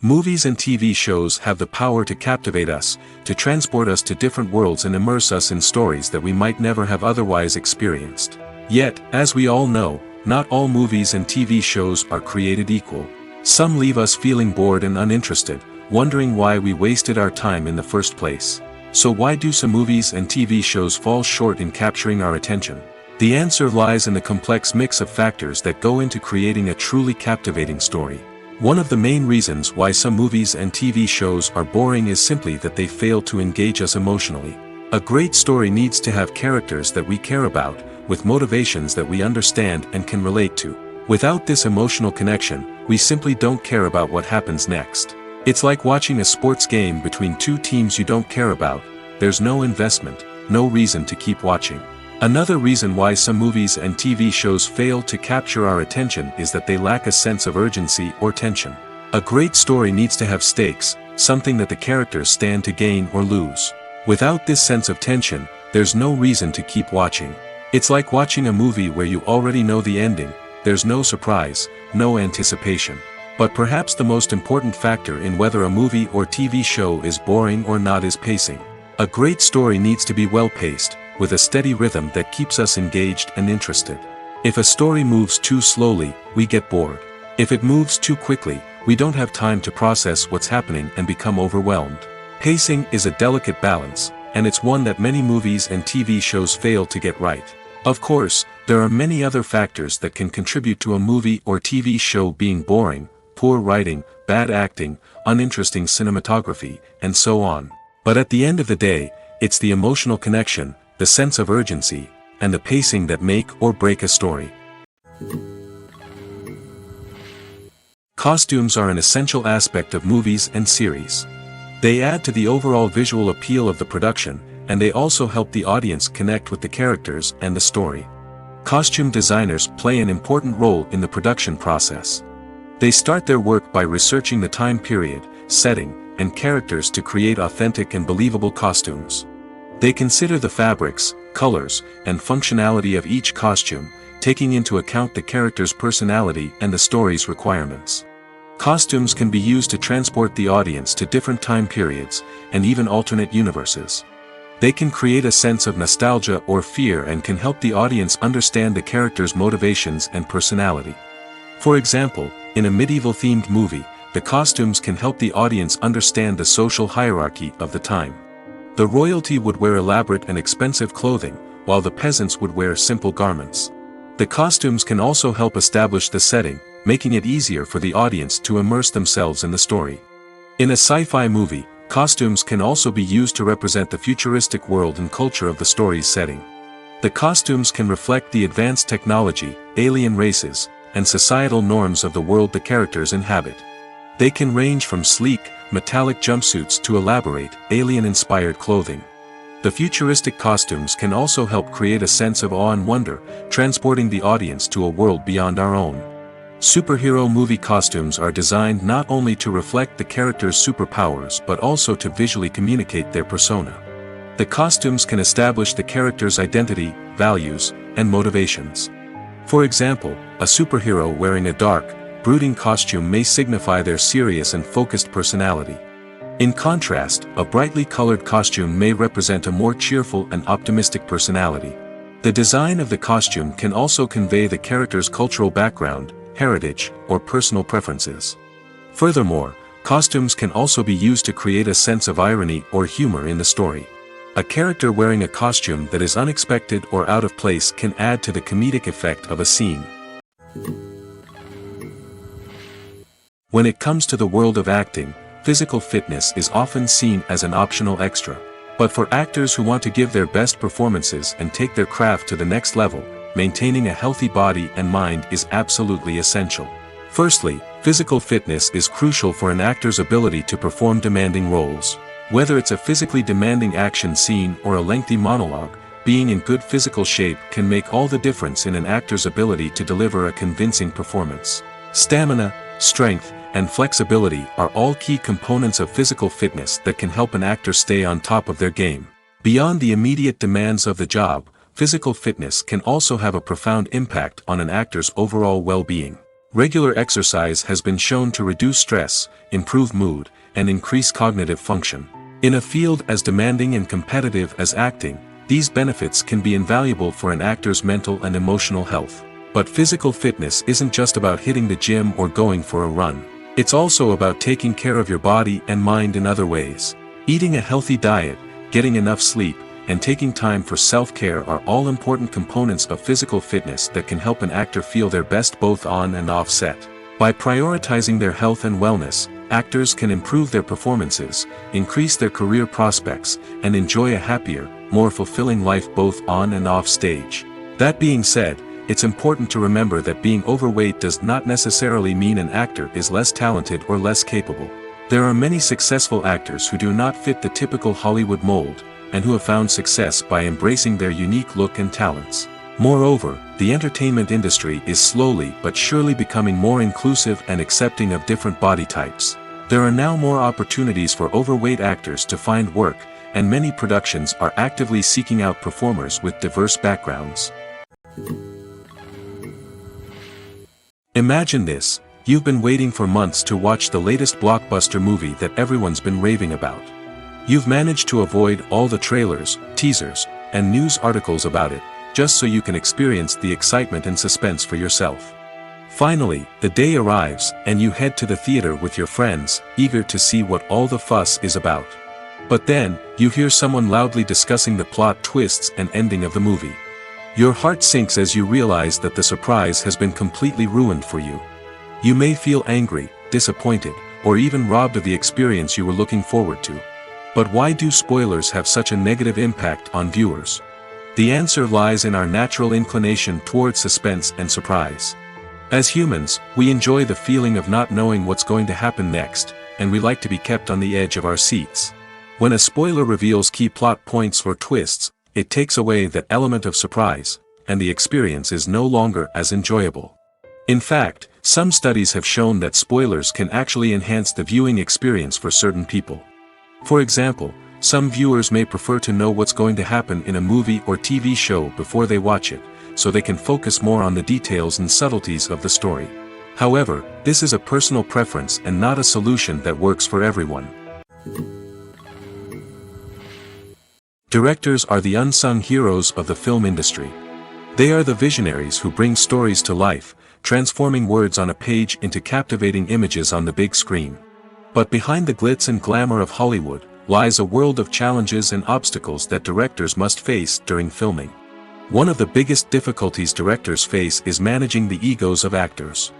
Movies and TV shows have the power to captivate us, to transport us to different worlds and immerse us in stories that we might never have otherwise experienced. Yet, as we all know, not all movies and TV shows are created equal. Some leave us feeling bored and uninterested, wondering why we wasted our time in the first place. So why do some movies and TV shows fall short in capturing our attention? The answer lies in the complex mix of factors that go into creating a truly captivating story. One of the main reasons why some movies and TV shows are boring is simply that they fail to engage us emotionally. A great story needs to have characters that we care about, with motivations that we understand and can relate to. Without this emotional connection, we simply don't care about what happens next. It's like watching a sports game between two teams you don't care about. There's no investment, no reason to keep watching. Another reason why some movies and TV shows fail to capture our attention is that they lack a sense of urgency or tension. A great story needs to have stakes, something that the characters stand to gain or lose. Without this sense of tension, there's no reason to keep watching. It's like watching a movie where you already know the ending. There's no surprise, no anticipation. But perhaps the most important factor in whether a movie or TV show is boring or not is pacing. A great story needs to be well-paced, with a steady rhythm that keeps us engaged and interested. If a story moves too slowly, we get bored. If it moves too quickly, we don't have time to process what's happening and become overwhelmed. Pacing is a delicate balance, and it's one that many movies and TV shows fail to get right. Of course, there are many other factors that can contribute to a movie or TV show being boring: poor writing, bad acting, uninteresting cinematography, and so on. But at the end of the day, it's the emotional connection, the sense of urgency, and the pacing that make or break a story. Costumes are an essential aspect of movies and series. They add to the overall visual appeal of the production, and they also help the audience connect with the characters and the story. Costume designers play an important role in the production process. They start their work by researching the time period, setting, and characters to create authentic and believable costumes. They consider the fabrics, colors, and functionality of each costume, taking into account the character's personality and the story's requirements. Costumes can be used to transport the audience to different time periods, and even alternate universes. They can create a sense of nostalgia or fear and can help the audience understand the character's motivations and personality. For example, in a medieval-themed movie, the costumes can help the audience understand the social hierarchy of the time. The royalty would wear elaborate and expensive clothing, while the peasants would wear simple garments. The costumes can also help establish the setting, making it easier for the audience to immerse themselves in the story. In a sci-fi movie, costumes can also be used to represent the futuristic world and culture of the story's setting. The costumes can reflect the advanced technology, alien races, and societal norms of the world the characters inhabit. They can range from sleek, metallic jumpsuits to elaborate, alien-inspired clothing. The futuristic costumes can also help create a sense of awe and wonder, transporting the audience to a world beyond our own. Superhero movie costumes are designed not only to reflect the character's superpowers but also to visually communicate their persona. The costumes can establish the character's identity, values, and motivations. For example, a superhero wearing a dark, brooding costume may signify their serious and focused personality. In contrast, a brightly colored costume may represent a more cheerful and optimistic personality. The design of the costume can also convey the character's cultural background, heritage, or personal preferences. Furthermore, costumes can also be used to create a sense of irony or humor in the story. A character wearing a costume that is unexpected or out of place can add to the comedic effect of a scene. When it comes to the world of acting, physical fitness is often seen as an optional extra. But for actors who want to give their best performances and take their craft to the next level, maintaining a healthy body and mind is absolutely essential. Firstly, physical fitness is crucial for an actor's ability to perform demanding roles. Whether it's a physically demanding action scene or a lengthy monologue, being in good physical shape can make all the difference in an actor's ability to deliver a convincing performance. Stamina, strength, and flexibility are all key components of physical fitness that can help an actor stay on top of their game. Beyond the immediate demands of the job, physical fitness can also have a profound impact on an actor's overall well-being. Regular exercise has been shown to reduce stress, improve mood, and increase cognitive function. In a field as demanding and competitive as acting, these benefits can be invaluable for an actor's mental and emotional health. But physical fitness isn't just about hitting the gym or going for a run. It's also about taking care of your body and mind in other ways. Eating a healthy diet, getting enough sleep, and taking time for self-care are all important components of physical fitness that can help an actor feel their best both on and off set. By prioritizing their health and wellness, actors can improve their performances, increase their career prospects, and enjoy a happier, more fulfilling life both on and off stage. That being said, it's important to remember that being overweight does not necessarily mean an actor is less talented or less capable. There are many successful actors who do not fit the typical Hollywood mold, and who have found success by embracing their unique look and talents. Moreover, the entertainment industry is slowly but surely becoming more inclusive and accepting of different body types. There are now more opportunities for overweight actors to find work, and many productions are actively seeking out performers with diverse backgrounds. Imagine this: You've been waiting for months to watch the latest blockbuster movie that everyone's been raving about. You've managed to avoid all the trailers, teasers, and news articles about it, just so you can experience the excitement and suspense for yourself. Finally, the day arrives, and you head to the theater with your friends, eager to see what all the fuss is about. But then, you hear someone loudly discussing the plot twists and ending of the movie. Your heart sinks as you realize that the surprise has been completely ruined for you. You may feel angry, disappointed, or even robbed of the experience you were looking forward to. But why do spoilers have such a negative impact on viewers? The answer lies in our natural inclination towards suspense and surprise. As humans, we enjoy the feeling of not knowing what's going to happen next, and we like to be kept on the edge of our seats. When a spoiler reveals key plot points or twists, it takes away that element of surprise, and the experience is no longer as enjoyable. In fact, some studies have shown that spoilers can actually enhance the viewing experience for certain people. For example, some viewers may prefer to know what's going to happen in a movie or TV show before they watch it, so they can focus more on the details and subtleties of the story. However, this is a personal preference and not a solution that works for everyone. Directors are the unsung heroes of the film industry. They are the visionaries who bring stories to life, transforming words on a page into captivating images on the big screen. But behind the glitz and glamour of Hollywood, lies a world of challenges and obstacles that directors must face during filming. One of the biggest difficulties directors face is managing the egos of actors.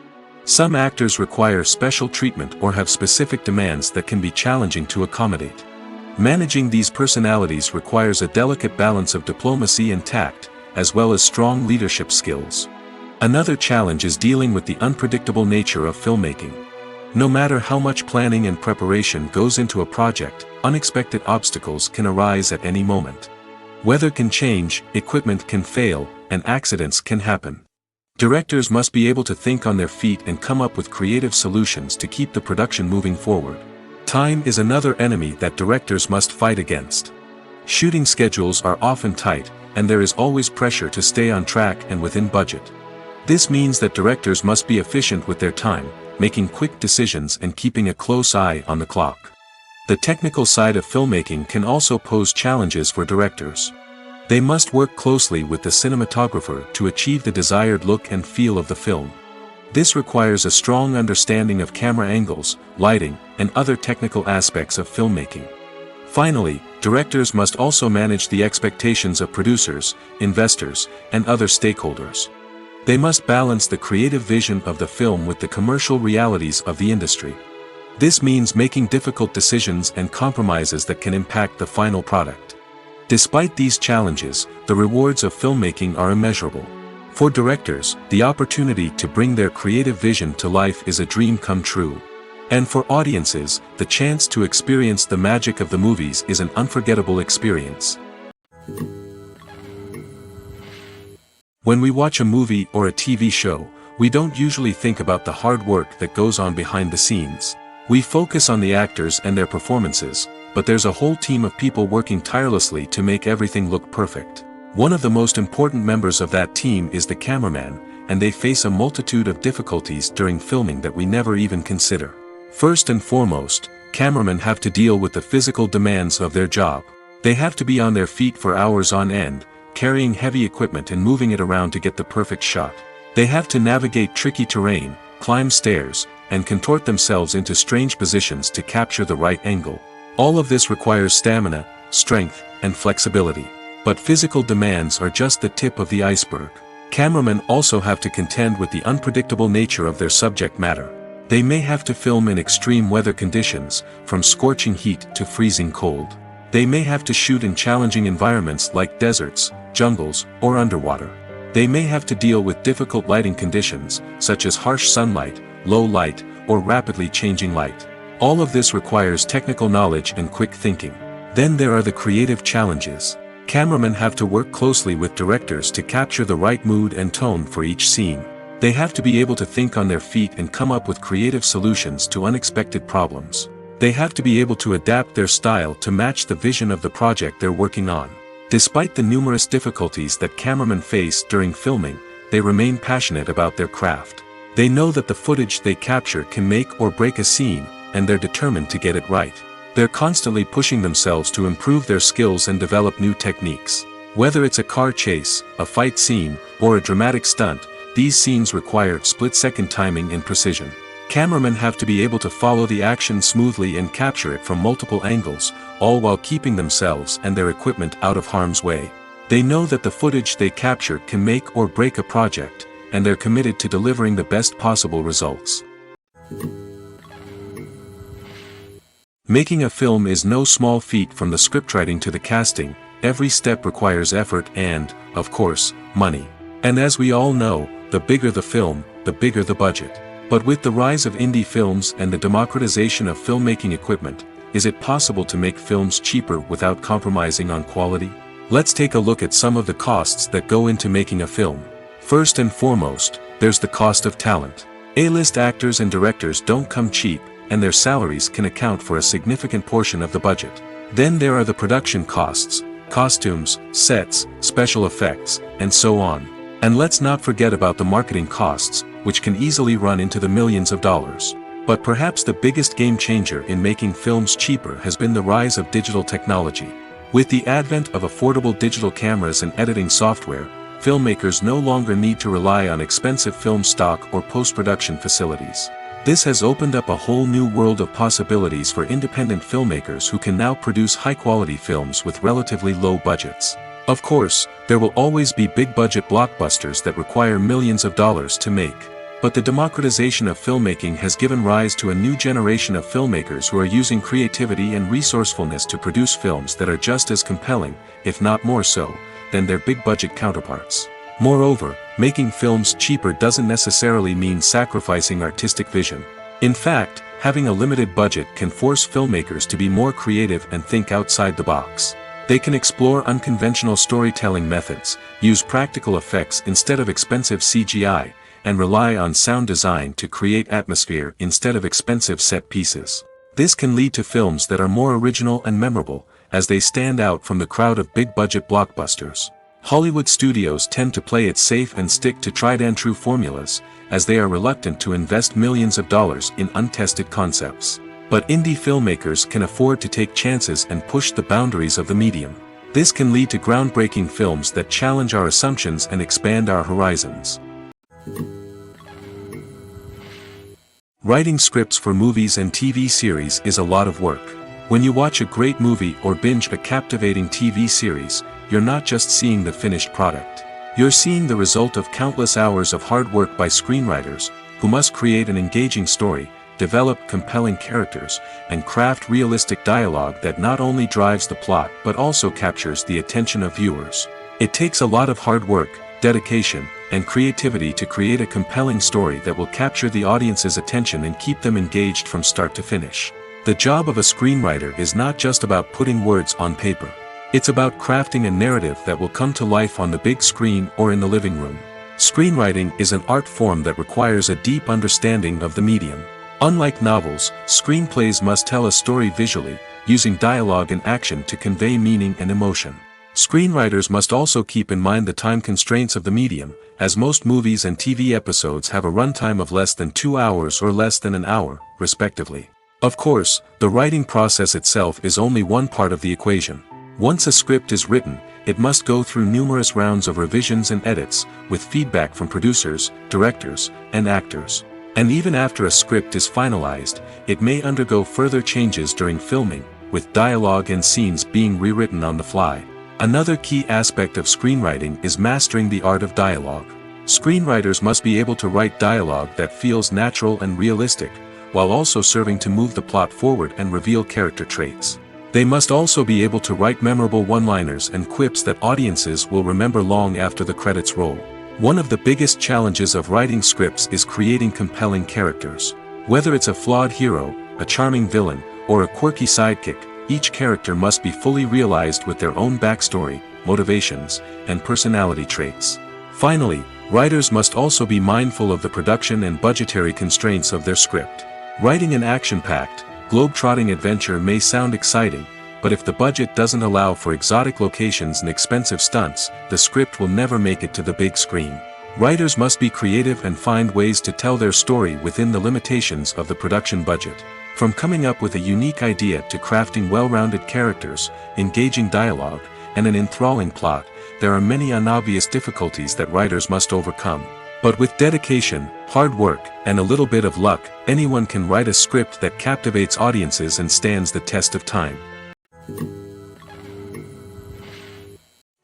Some actors require special treatment or have specific demands that can be challenging to accommodate. Managing these personalities requires a delicate balance of diplomacy and tact, as well as strong leadership skills. Another challenge is dealing with the unpredictable nature of filmmaking. No matter how much planning and preparation goes into a project, unexpected obstacles can arise at any moment. Weather can change, equipment can fail, and accidents can happen. Directors must be able to think on their feet and come up with creative solutions to keep the production moving forward. Time is another enemy that directors must fight against. Shooting schedules are often tight, and there is always pressure to stay on track and within budget. This means that directors must be efficient with their time, making quick decisions and keeping a close eye on the clock. The technical side of filmmaking can also pose challenges for directors. They must work closely with the cinematographer to achieve the desired look and feel of the film. This requires a strong understanding of camera angles, lighting, and other technical aspects of filmmaking. Finally, directors must also manage the expectations of producers, investors, and other stakeholders. They must balance the creative vision of the film with the commercial realities of the industry. This means making difficult decisions and compromises that can impact the final product. Despite these challenges, the rewards of filmmaking are immeasurable. For directors, the opportunity to bring their creative vision to life is a dream come true. And for audiences, the chance to experience the magic of the movies is an unforgettable experience. When we watch a movie or a TV show, we don't usually think about the hard work that goes on behind the scenes. We focus on the actors and their performances, but there's a whole team of people working tirelessly to make everything look perfect. One of the most important members of that team is the cameraman, and they face a multitude of difficulties during filming that we never even consider. First and foremost, cameramen have to deal with the physical demands of their job. They have to be on their feet for hours on end, carrying heavy equipment and moving it around to get the perfect shot. They have to navigate tricky terrain, climb stairs, and contort themselves into strange positions to capture the right angle. All of this requires stamina, strength, and flexibility. But physical demands are just the tip of the iceberg. Cameramen also have to contend with the unpredictable nature of their subject matter. They may have to film in extreme weather conditions, from scorching heat to freezing cold. They may have to shoot in challenging environments like deserts, jungles, or underwater. They may have to deal with difficult lighting conditions, such as harsh sunlight, low light, or rapidly changing light. All of this requires technical knowledge and quick thinking. Then there are the creative challenges. Cameramen have to work closely with directors to capture the right mood and tone for each scene. They have to be able to think on their feet and come up with creative solutions to unexpected problems. They have to be able to adapt their style to match the vision of the project they're working on. Despite the numerous difficulties that cameramen face during filming, they remain passionate about their craft. They know that the footage they capture can make or break a scene, and they're determined to get it right. They're constantly pushing themselves to improve their skills and develop new techniques. Whether it's a car chase, a fight scene, or a dramatic stunt, these scenes require split-second timing and precision. Cameramen have to be able to follow the action smoothly and capture it from multiple angles, all while keeping themselves and their equipment out of harm's way. They know that the footage they capture can make or break a project, and they're committed to delivering the best possible results. Making a film is no small feat. From the scriptwriting to the casting, every step requires effort and, of course, money. And as we all know, the bigger the film, the bigger the budget. But with the rise of indie films and the democratization of filmmaking equipment, is it possible to make films cheaper without compromising on quality? Let's take a look at some of the costs that go into making a film. First and foremost, there's the cost of talent. A-list actors and directors don't come cheap, and their salaries can account for a significant portion of the budget. Then there are the production costs, costumes, sets, special effects, and so on. And let's not forget about the marketing costs, which can easily run into the millions of dollars. But perhaps the biggest game changer in making films cheaper has been the rise of digital technology. With the advent of affordable digital cameras and editing software, filmmakers no longer need to rely on expensive film stock or post-production facilities. This has opened up a whole new world of possibilities for independent filmmakers who can now produce high-quality films with relatively low budgets. Of course, there will always be big-budget blockbusters that require millions of dollars to make. But the democratization of filmmaking has given rise to a new generation of filmmakers who are using creativity and resourcefulness to produce films that are just as compelling, if not more so, than their big-budget counterparts. Moreover, making films cheaper doesn't necessarily mean sacrificing artistic vision. In fact, having a limited budget can force filmmakers to be more creative and think outside the box. They can explore unconventional storytelling methods, use practical effects instead of expensive CGI, and rely on sound design to create atmosphere instead of expensive set pieces. This can lead to films that are more original and memorable, as they stand out from the crowd of big-budget blockbusters. Hollywood studios tend to play it safe and stick to tried-and-true formulas, as they are reluctant to invest millions of dollars in untested concepts. But indie filmmakers can afford to take chances and push the boundaries of the medium. This can lead to groundbreaking films that challenge our assumptions and expand our horizons. Writing scripts for movies and TV series is a lot of work. When you watch a great movie or binge a captivating TV series, you're not just seeing the finished product. You're seeing the result of countless hours of hard work by screenwriters, who must create an engaging story, develop compelling characters, and craft realistic dialogue that not only drives the plot but also captures the attention of viewers. It takes a lot of hard work, dedication, and creativity to create a compelling story that will capture the audience's attention and keep them engaged from start to finish. The job of a screenwriter is not just about putting words on paper. It's about crafting a narrative that will come to life on the big screen or in the living room. Screenwriting is an art form that requires a deep understanding of the medium. Unlike novels, screenplays must tell a story visually, using dialogue and action to convey meaning and emotion. Screenwriters must also keep in mind the time constraints of the medium, as most movies and TV episodes have a runtime of less than 2 hours or less than an hour, respectively. Of course, the writing process itself is only one part of the equation. Once a script is written, it must go through numerous rounds of revisions and edits, with feedback from producers, directors, and actors. And even after a script is finalized, it may undergo further changes during filming, with dialogue and scenes being rewritten on the fly. Another key aspect of screenwriting is mastering the art of dialogue. Screenwriters must be able to write dialogue that feels natural and realistic, while also serving to move the plot forward and reveal character traits. They must also be able to write memorable one-liners and quips that audiences will remember long after the credits roll. One of the biggest challenges of writing scripts is creating compelling characters. Whether it's a flawed hero, a charming villain, or a quirky sidekick, each character must be fully realized with their own backstory, motivations, and personality traits. Finally, writers must also be mindful of the production and budgetary constraints of their script. Writing an action-packed, globe-trotting adventure may sound exciting, but if the budget doesn't allow for exotic locations and expensive stunts, the script will never make it to the big screen. Writers must be creative and find ways to tell their story within the limitations of the production budget. From coming up with a unique idea to crafting well-rounded characters, engaging dialogue, and an enthralling plot, there are many unobvious difficulties that writers must overcome. But with dedication, hard work, and a little bit of luck, anyone can write a script that captivates audiences and stands the test of time.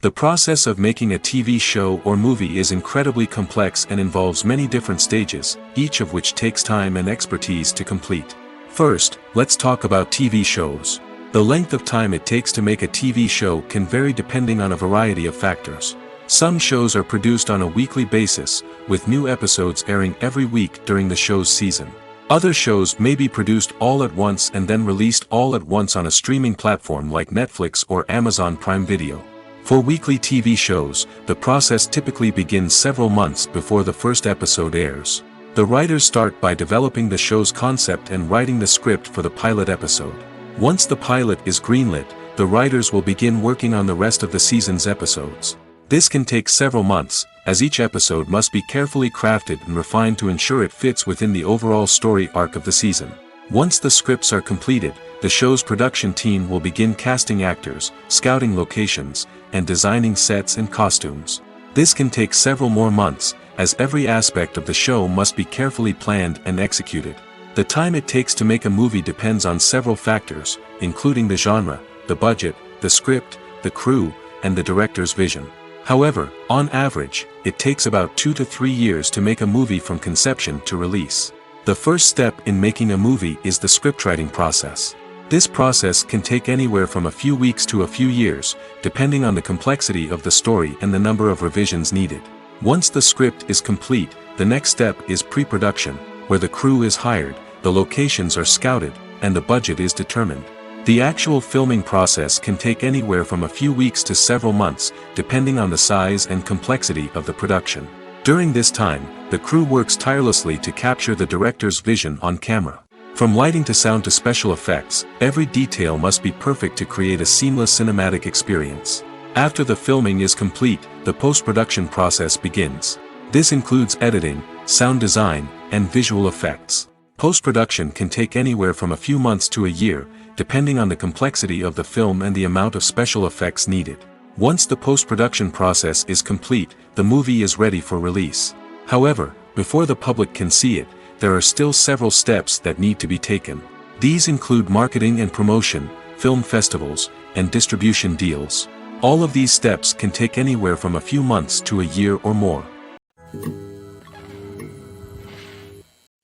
The process of making a TV show or movie is incredibly complex and involves many different stages, each of which takes time and expertise to complete. First, let's talk about TV shows. The length of time it takes to make a TV show can vary depending on a variety of factors. Some shows are produced on a weekly basis, with new episodes airing every week during the show's season. Other shows may be produced all at once and then released all at once on a streaming platform like Netflix or Amazon Prime Video. For weekly TV shows, the process typically begins several months before the first episode airs. The writers start by developing the show's concept and writing the script for the pilot episode. Once the pilot is greenlit, the writers will begin working on the rest of the season's episodes. This can take several months, as each episode must be carefully crafted and refined to ensure it fits within the overall story arc of the season. Once the scripts are completed, the show's production team will begin casting actors, scouting locations, and designing sets and costumes. This can take several more months, as every aspect of the show must be carefully planned and executed. The time it takes to make a movie depends on several factors, including the genre, the budget, the script, the crew, and the director's vision. However, on average, it takes about 2 to 3 years to make a movie from conception to release. The first step in making a movie is the scriptwriting process. This process can take anywhere from a few weeks to a few years, depending on the complexity of the story and the number of revisions needed. Once the script is complete, the next step is pre-production, where the crew is hired, the locations are scouted, and the budget is determined. The actual filming process can take anywhere from a few weeks to several months, depending on the size and complexity of the production. During this time, the crew works tirelessly to capture the director's vision on camera. From lighting to sound to special effects, every detail must be perfect to create a seamless cinematic experience. After the filming is complete, the post-production process begins. This includes editing, sound design, and visual effects. Post-production can take anywhere from a few months to a year, depending on the complexity of the film and the amount of special effects needed. Once the post-production process is complete, the movie is ready for release. However, before the public can see it, there are still several steps that need to be taken. These include marketing and promotion, film festivals, and distribution deals. All of these steps can take anywhere from a few months to a year or more.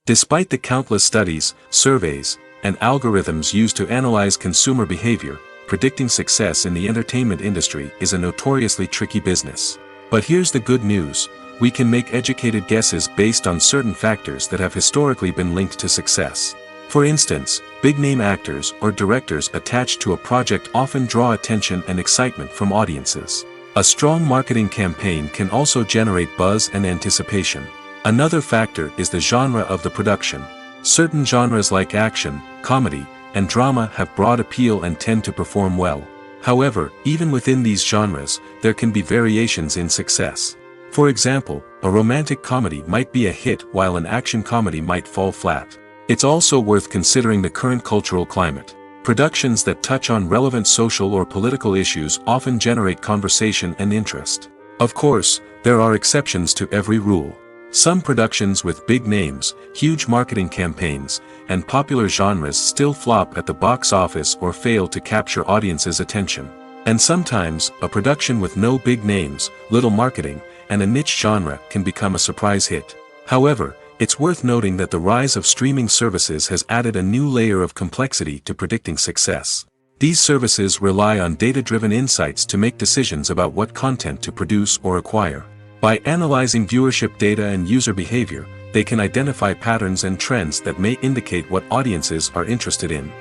Despite the countless studies, surveys, and algorithms used to analyze consumer behavior, predicting success in the entertainment industry is a notoriously tricky business. But here's the good news: we can make educated guesses based on certain factors that have historically been linked to success. For instance, big-name actors or directors attached to a project often draw attention and excitement from audiences. A strong marketing campaign can also generate buzz and anticipation. Another factor is the genre of the production. Certain genres like action, comedy, and drama have broad appeal and tend to perform well. However, even within these genres, there can be variations in success. For example, a romantic comedy might be a hit while an action comedy might fall flat. It's also worth considering the current cultural climate. Productions that touch on relevant social or political issues often generate conversation and interest. Of course, there are exceptions to every rule. Some productions with big names, huge marketing campaigns, and popular genres still flop at the box office or fail to capture audiences' attention. And sometimes, a production with no big names, little marketing, and a niche genre can become a surprise hit. However, it's worth noting that the rise of streaming services has added a new layer of complexity to predicting success. These services rely on data-driven insights to make decisions about what content to produce or acquire. By analyzing viewership data and user behavior, they can identify patterns and trends that may indicate what audiences are interested in.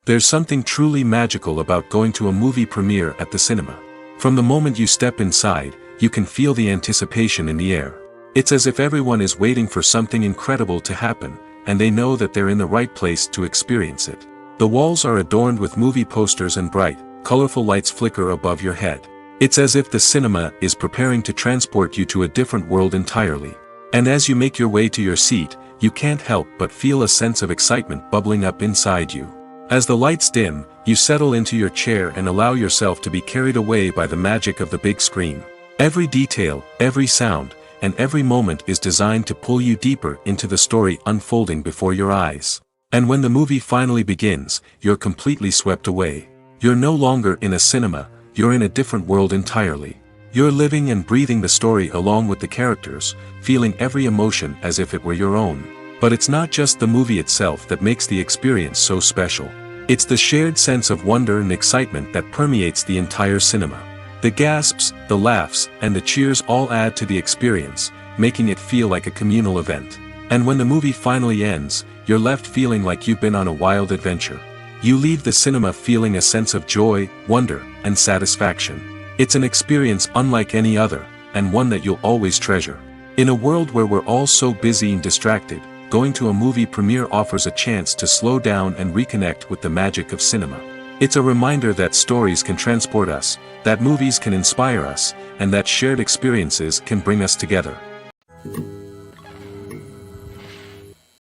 There's something truly magical about going to a movie premiere at the cinema. From the moment you step inside, you can feel the anticipation in the air. It's as if everyone is waiting for something incredible to happen, and they know that they're in the right place to experience it. The walls are adorned with movie posters and bright, colorful lights flicker above your head. It's as if the cinema is preparing to transport you to a different world entirely. And as you make your way to your seat, you can't help but feel a sense of excitement bubbling up inside you. As the lights dim, you settle into your chair and allow yourself to be carried away by the magic of the big screen. Every detail, every sound, and every moment is designed to pull you deeper into the story unfolding before your eyes. And when the movie finally begins, you're completely swept away. You're no longer in a cinema, you're in a different world entirely. You're living and breathing the story along with the characters, feeling every emotion as if it were your own. But it's not just the movie itself that makes the experience so special. It's the shared sense of wonder and excitement that permeates the entire cinema. The gasps, the laughs, and the cheers all add to the experience, making it feel like a communal event. And when the movie finally ends, you're left feeling like you've been on a wild adventure. You leave the cinema feeling a sense of joy, wonder, and satisfaction. It's an experience unlike any other, and one that you'll always treasure. In a world where we're all so busy and distracted, going to a movie premiere offers a chance to slow down and reconnect with the magic of cinema. It's a reminder that stories can transport us, that movies can inspire us, and that shared experiences can bring us together.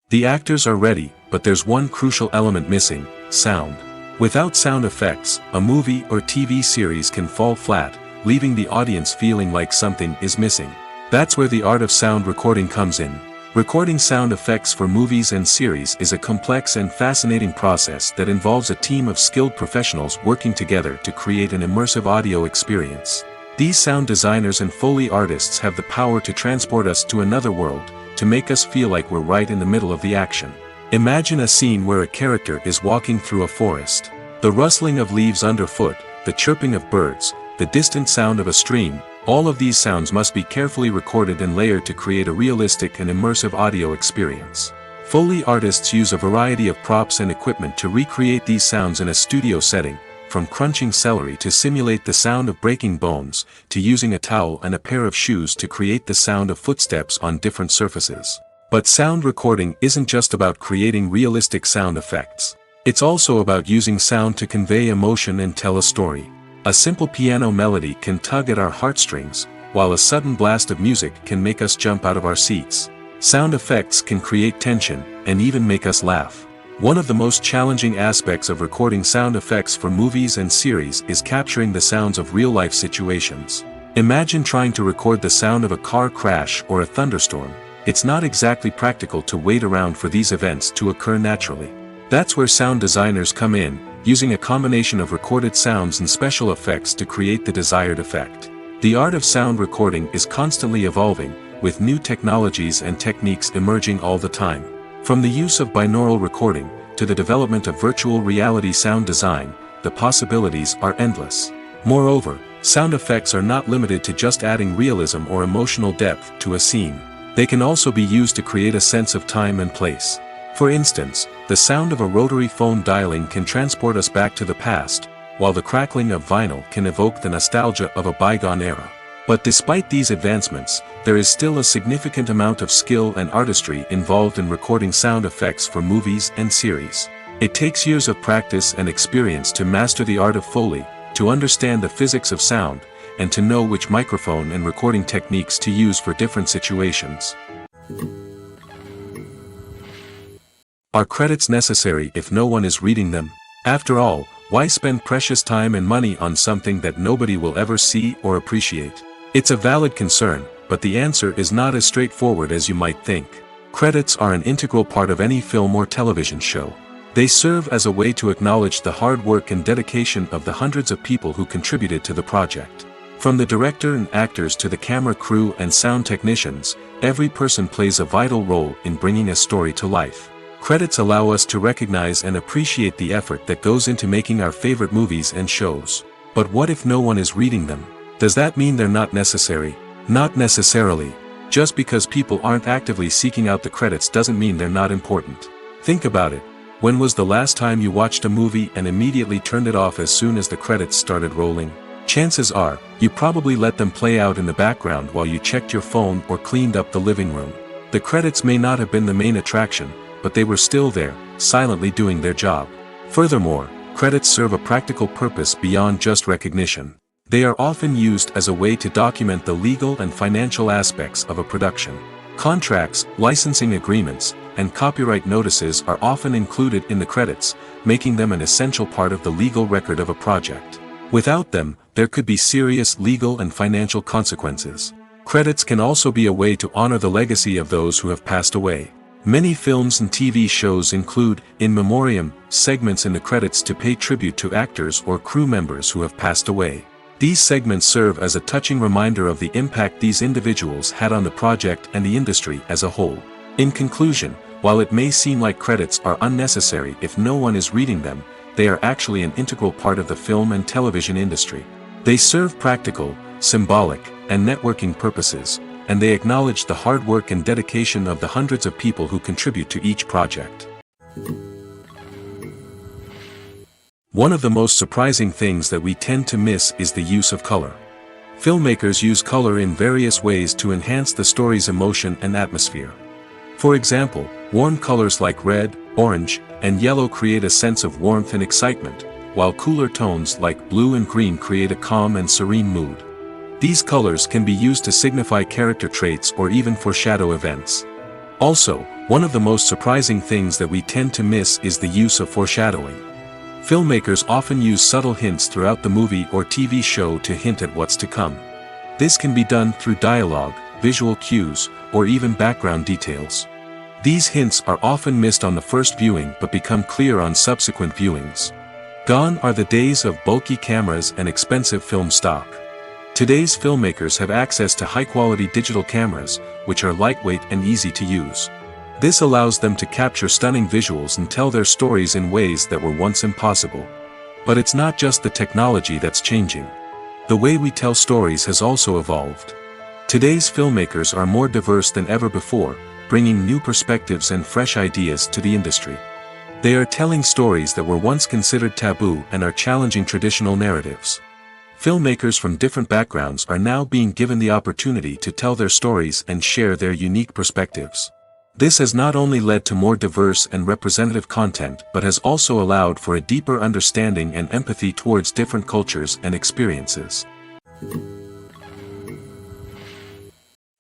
The actors are ready, but there's one crucial element missing: sound. Without sound effects, a movie or TV series can fall flat, leaving the audience feeling like something is missing. That's where the art of sound recording comes in. Recording sound effects for movies and series is a complex and fascinating process that involves a team of skilled professionals working together to create an immersive audio experience. These sound designers and Foley artists have the power to transport us to another world, to make us feel like we're right in the middle of the action. Imagine a scene where a character is walking through a forest. The rustling of leaves underfoot, the chirping of birds, the distant sound of a stream, all of these sounds must be carefully recorded and layered to create a realistic and immersive audio experience. Foley artists use a variety of props and equipment to recreate these sounds in a studio setting, from crunching celery to simulate the sound of breaking bones, to using a towel and a pair of shoes to create the sound of footsteps on different surfaces. But sound recording isn't just about creating realistic sound effects. It's also about using sound to convey emotion and tell a story. A simple piano melody can tug at our heartstrings, while a sudden blast of music can make us jump out of our seats. Sound effects can create tension, and even make us laugh. One of the most challenging aspects of recording sound effects for movies and series is capturing the sounds of real-life situations. Imagine trying to record the sound of a car crash or a thunderstorm. It's not exactly practical to wait around for these events to occur naturally. That's where sound designers come in, using a combination of recorded sounds and special effects to create the desired effect. The art of sound recording is constantly evolving, with new technologies and techniques emerging all the time. From the use of binaural recording, to the development of virtual reality sound design, the possibilities are endless. Moreover, sound effects are not limited to just adding realism or emotional depth to a scene. They can also be used to create a sense of time and place. For instance, the sound of a rotary phone dialing can transport us back to the past, while the crackling of vinyl can evoke the nostalgia of a bygone era. But despite these advancements, there is still a significant amount of skill and artistry involved in recording sound effects for movies and series. It takes years of practice and experience to master the art of Foley, to understand the physics of sound, and to know which microphone and recording techniques to use for different situations. Are credits necessary if no one is reading them? After all, why spend precious time and money on something that nobody will ever see or appreciate? It's a valid concern, but the answer is not as straightforward as you might think. Credits are an integral part of any film or television show. They serve as a way to acknowledge the hard work and dedication of the hundreds of people who contributed to the project. From the director and actors to the camera crew and sound technicians, every person plays a vital role in bringing a story to life. Credits allow us to recognize and appreciate the effort that goes into making our favorite movies and shows. But what if no one is reading them? Does that mean they're not necessary? Not necessarily. Just because people aren't actively seeking out the credits doesn't mean they're not important. Think about it. When was the last time you watched a movie and immediately turned it off as soon as the credits started rolling? Chances are, you probably let them play out in the background while you checked your phone or cleaned up the living room. The credits may not have been the main attraction, but they were still there, silently doing their job. Furthermore, credits serve a practical purpose beyond just recognition. They are often used as a way to document the legal and financial aspects of a production. Contracts, licensing agreements, and copyright notices are often included in the credits, making them an essential part of the legal record of a project. Without them, there could be serious legal and financial consequences. Credits can also be a way to honor the legacy of those who have passed away. Many films and TV shows include, in memoriam, segments in the credits to pay tribute to actors or crew members who have passed away. These segments serve as a touching reminder of the impact these individuals had on the project and the industry as a whole. In conclusion, while it may seem like credits are unnecessary if no one is reading them, they are actually an integral part of the film and television industry. They serve practical, symbolic, and networking purposes, and they acknowledge the hard work and dedication of the hundreds of people who contribute to each project. One of the most surprising things that we tend to miss is the use of color. Filmmakers use color in various ways to enhance the story's emotion and atmosphere. For example, warm colors like red, orange, and yellow create a sense of warmth and excitement, while cooler tones like blue and green create a calm and serene mood. These colors can be used to signify character traits or even foreshadow events. Also, one of the most surprising things that we tend to miss is the use of foreshadowing. Filmmakers often use subtle hints throughout the movie or TV show to hint at what's to come. This can be done through dialogue, visual cues, or even background details. These hints are often missed on the first viewing but become clear on subsequent viewings. Gone are the days of bulky cameras and expensive film stock. Today's filmmakers have access to high-quality digital cameras, which are lightweight and easy to use. This allows them to capture stunning visuals and tell their stories in ways that were once impossible. But it's not just the technology that's changing. The way we tell stories has also evolved. Today's filmmakers are more diverse than ever before, bringing new perspectives and fresh ideas to the industry. They are telling stories that were once considered taboo and are challenging traditional narratives. Filmmakers from different backgrounds are now being given the opportunity to tell their stories and share their unique perspectives. This has not only led to more diverse and representative content but has also allowed for a deeper understanding and empathy towards different cultures and experiences.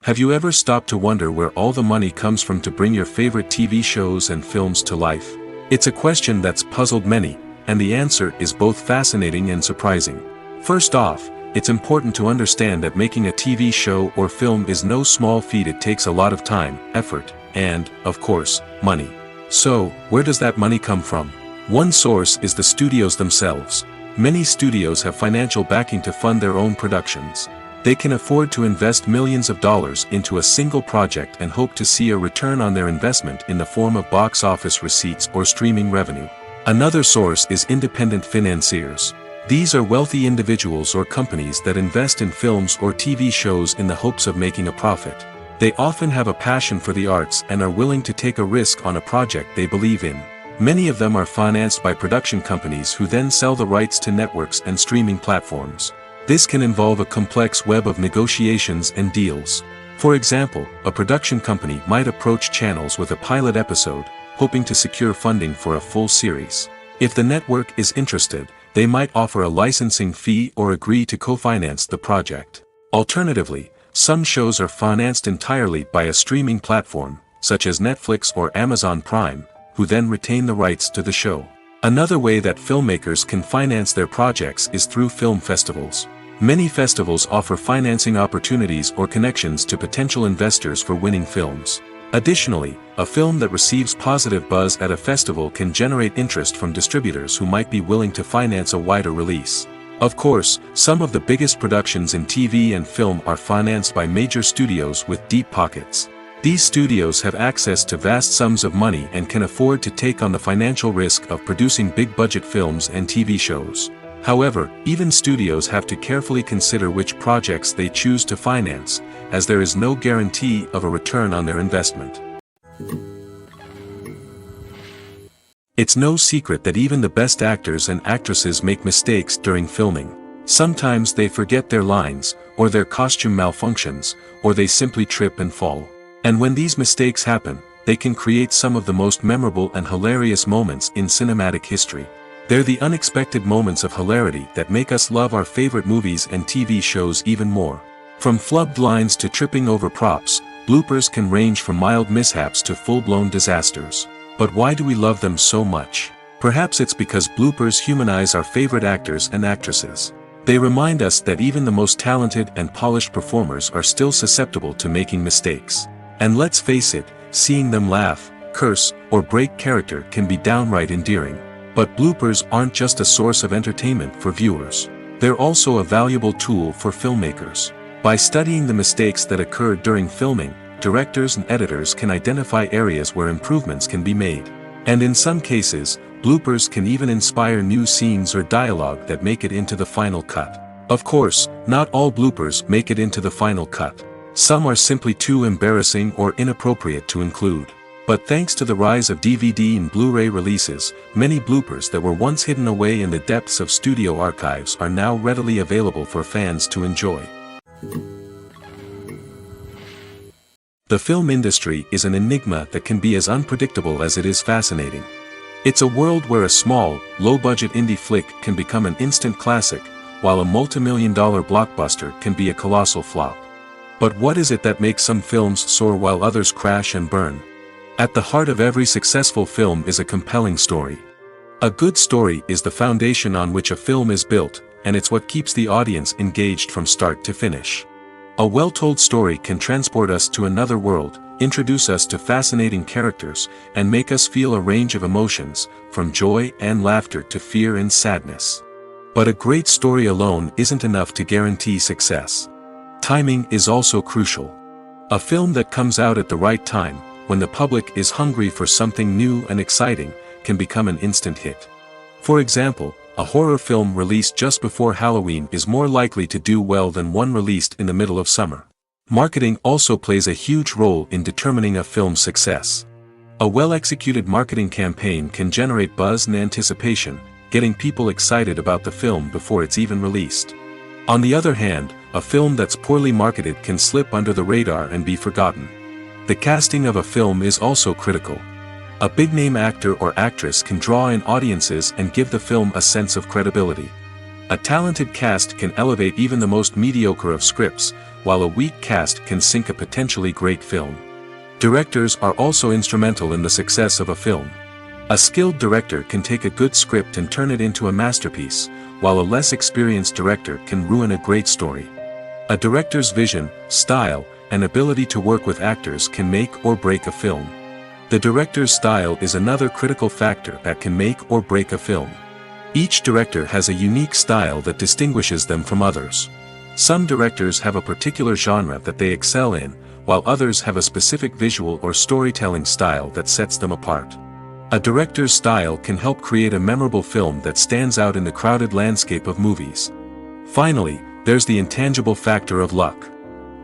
Have you ever stopped to wonder where all the money comes from to bring your favorite TV shows and films to life? It's a question that's puzzled many, and the answer is both fascinating and surprising. First off, it's important to understand that making a TV show or film is no small feat. It takes a lot of time, effort, and, of course, money. So, where does that money come from? One source is the studios themselves. Many studios have financial backing to fund their own productions. They can afford to invest millions of dollars into a single project and hope to see a return on their investment in the form of box office receipts or streaming revenue. Another source is independent financiers. These are wealthy individuals or companies that invest in films or TV shows in the hopes of making a profit. They often have a passion for the arts and are willing to take a risk on a project they believe in. Many of them are financed by production companies who then sell the rights to networks and streaming platforms. This can involve a complex web of negotiations and deals. For example, a production company might approach channels with a pilot episode, hoping to secure funding for a full series. If the network is interested, they might offer a licensing fee or agree to co-finance the project. Alternatively, some shows are financed entirely by a streaming platform, such as Netflix or Amazon Prime, who then retain the rights to the show. Another way that filmmakers can finance their projects is through film festivals. Many festivals offer financing opportunities or connections to potential investors for winning films. Additionally, a film that receives positive buzz at a festival can generate interest from distributors who might be willing to finance a wider release. Of course, some of the biggest productions in TV and film are financed by major studios with deep pockets. These studios have access to vast sums of money and can afford to take on the financial risk of producing big-budget films and TV shows. However, even studios have to carefully consider which projects they choose to finance, as there is no guarantee of a return on their investment. It's no secret that even the best actors and actresses make mistakes during filming. Sometimes they forget their lines, or their costume malfunctions, or they simply trip and fall. And when these mistakes happen, they can create some of the most memorable and hilarious moments in cinematic history. They're the unexpected moments of hilarity that make us love our favorite movies and TV shows even more. From flubbed lines to tripping over props, bloopers can range from mild mishaps to full-blown disasters. But why do we love them so much? Perhaps it's because bloopers humanize our favorite actors and actresses. They remind us that even the most talented and polished performers are still susceptible to making mistakes. And let's face it, seeing them laugh, curse, or break character can be downright endearing. But bloopers aren't just a source of entertainment for viewers. They're also a valuable tool for filmmakers. By studying the mistakes that occurred during filming, directors and editors can identify areas where improvements can be made. And in some cases, bloopers can even inspire new scenes or dialogue that make it into the final cut. Of course, not all bloopers make it into the final cut. Some are simply too embarrassing or inappropriate to include. But thanks to the rise of DVD and Blu-ray releases, many bloopers that were once hidden away in the depths of studio archives are now readily available for fans to enjoy. The film industry is an enigma that can be as unpredictable as it is fascinating. It's a world where a small, low-budget indie flick can become an instant classic, while a multi-million-dollar blockbuster can be a colossal flop. But what is it that makes some films soar while others crash and burn? At the heart of every successful film is a compelling story. A good story is the foundation on which a film is built, and it's what keeps the audience engaged from start to finish. A well-told story can transport us to another world, introduce us to fascinating characters, and make us feel a range of emotions, from joy and laughter to fear and sadness. But a great story alone isn't enough to guarantee success. Timing is also crucial. A film that comes out at the right time, when the public is hungry for something new and exciting, can become an instant hit. For example, a horror film released just before Halloween is more likely to do well than one released in the middle of summer. Marketing also plays a huge role in determining a film's success. A well-executed marketing campaign can generate buzz and anticipation, getting people excited about the film before it's even released. On the other hand, a film that's poorly marketed can slip under the radar and be forgotten. The casting of a film is also critical. A big-name actor or actress can draw in audiences and give the film a sense of credibility. A talented cast can elevate even the most mediocre of scripts, while a weak cast can sink a potentially great film. Directors are also instrumental in the success of a film. A skilled director can take a good script and turn it into a masterpiece, while a less experienced director can ruin a great story. A director's vision, style, and ability to work with actors can make or break a film. The director's style is another critical factor that can make or break a film. Each director has a unique style that distinguishes them from others. Some directors have a particular genre that they excel in, while others have a specific visual or storytelling style that sets them apart. A director's style can help create a memorable film that stands out in the crowded landscape of movies. Finally, there's the intangible factor of luck.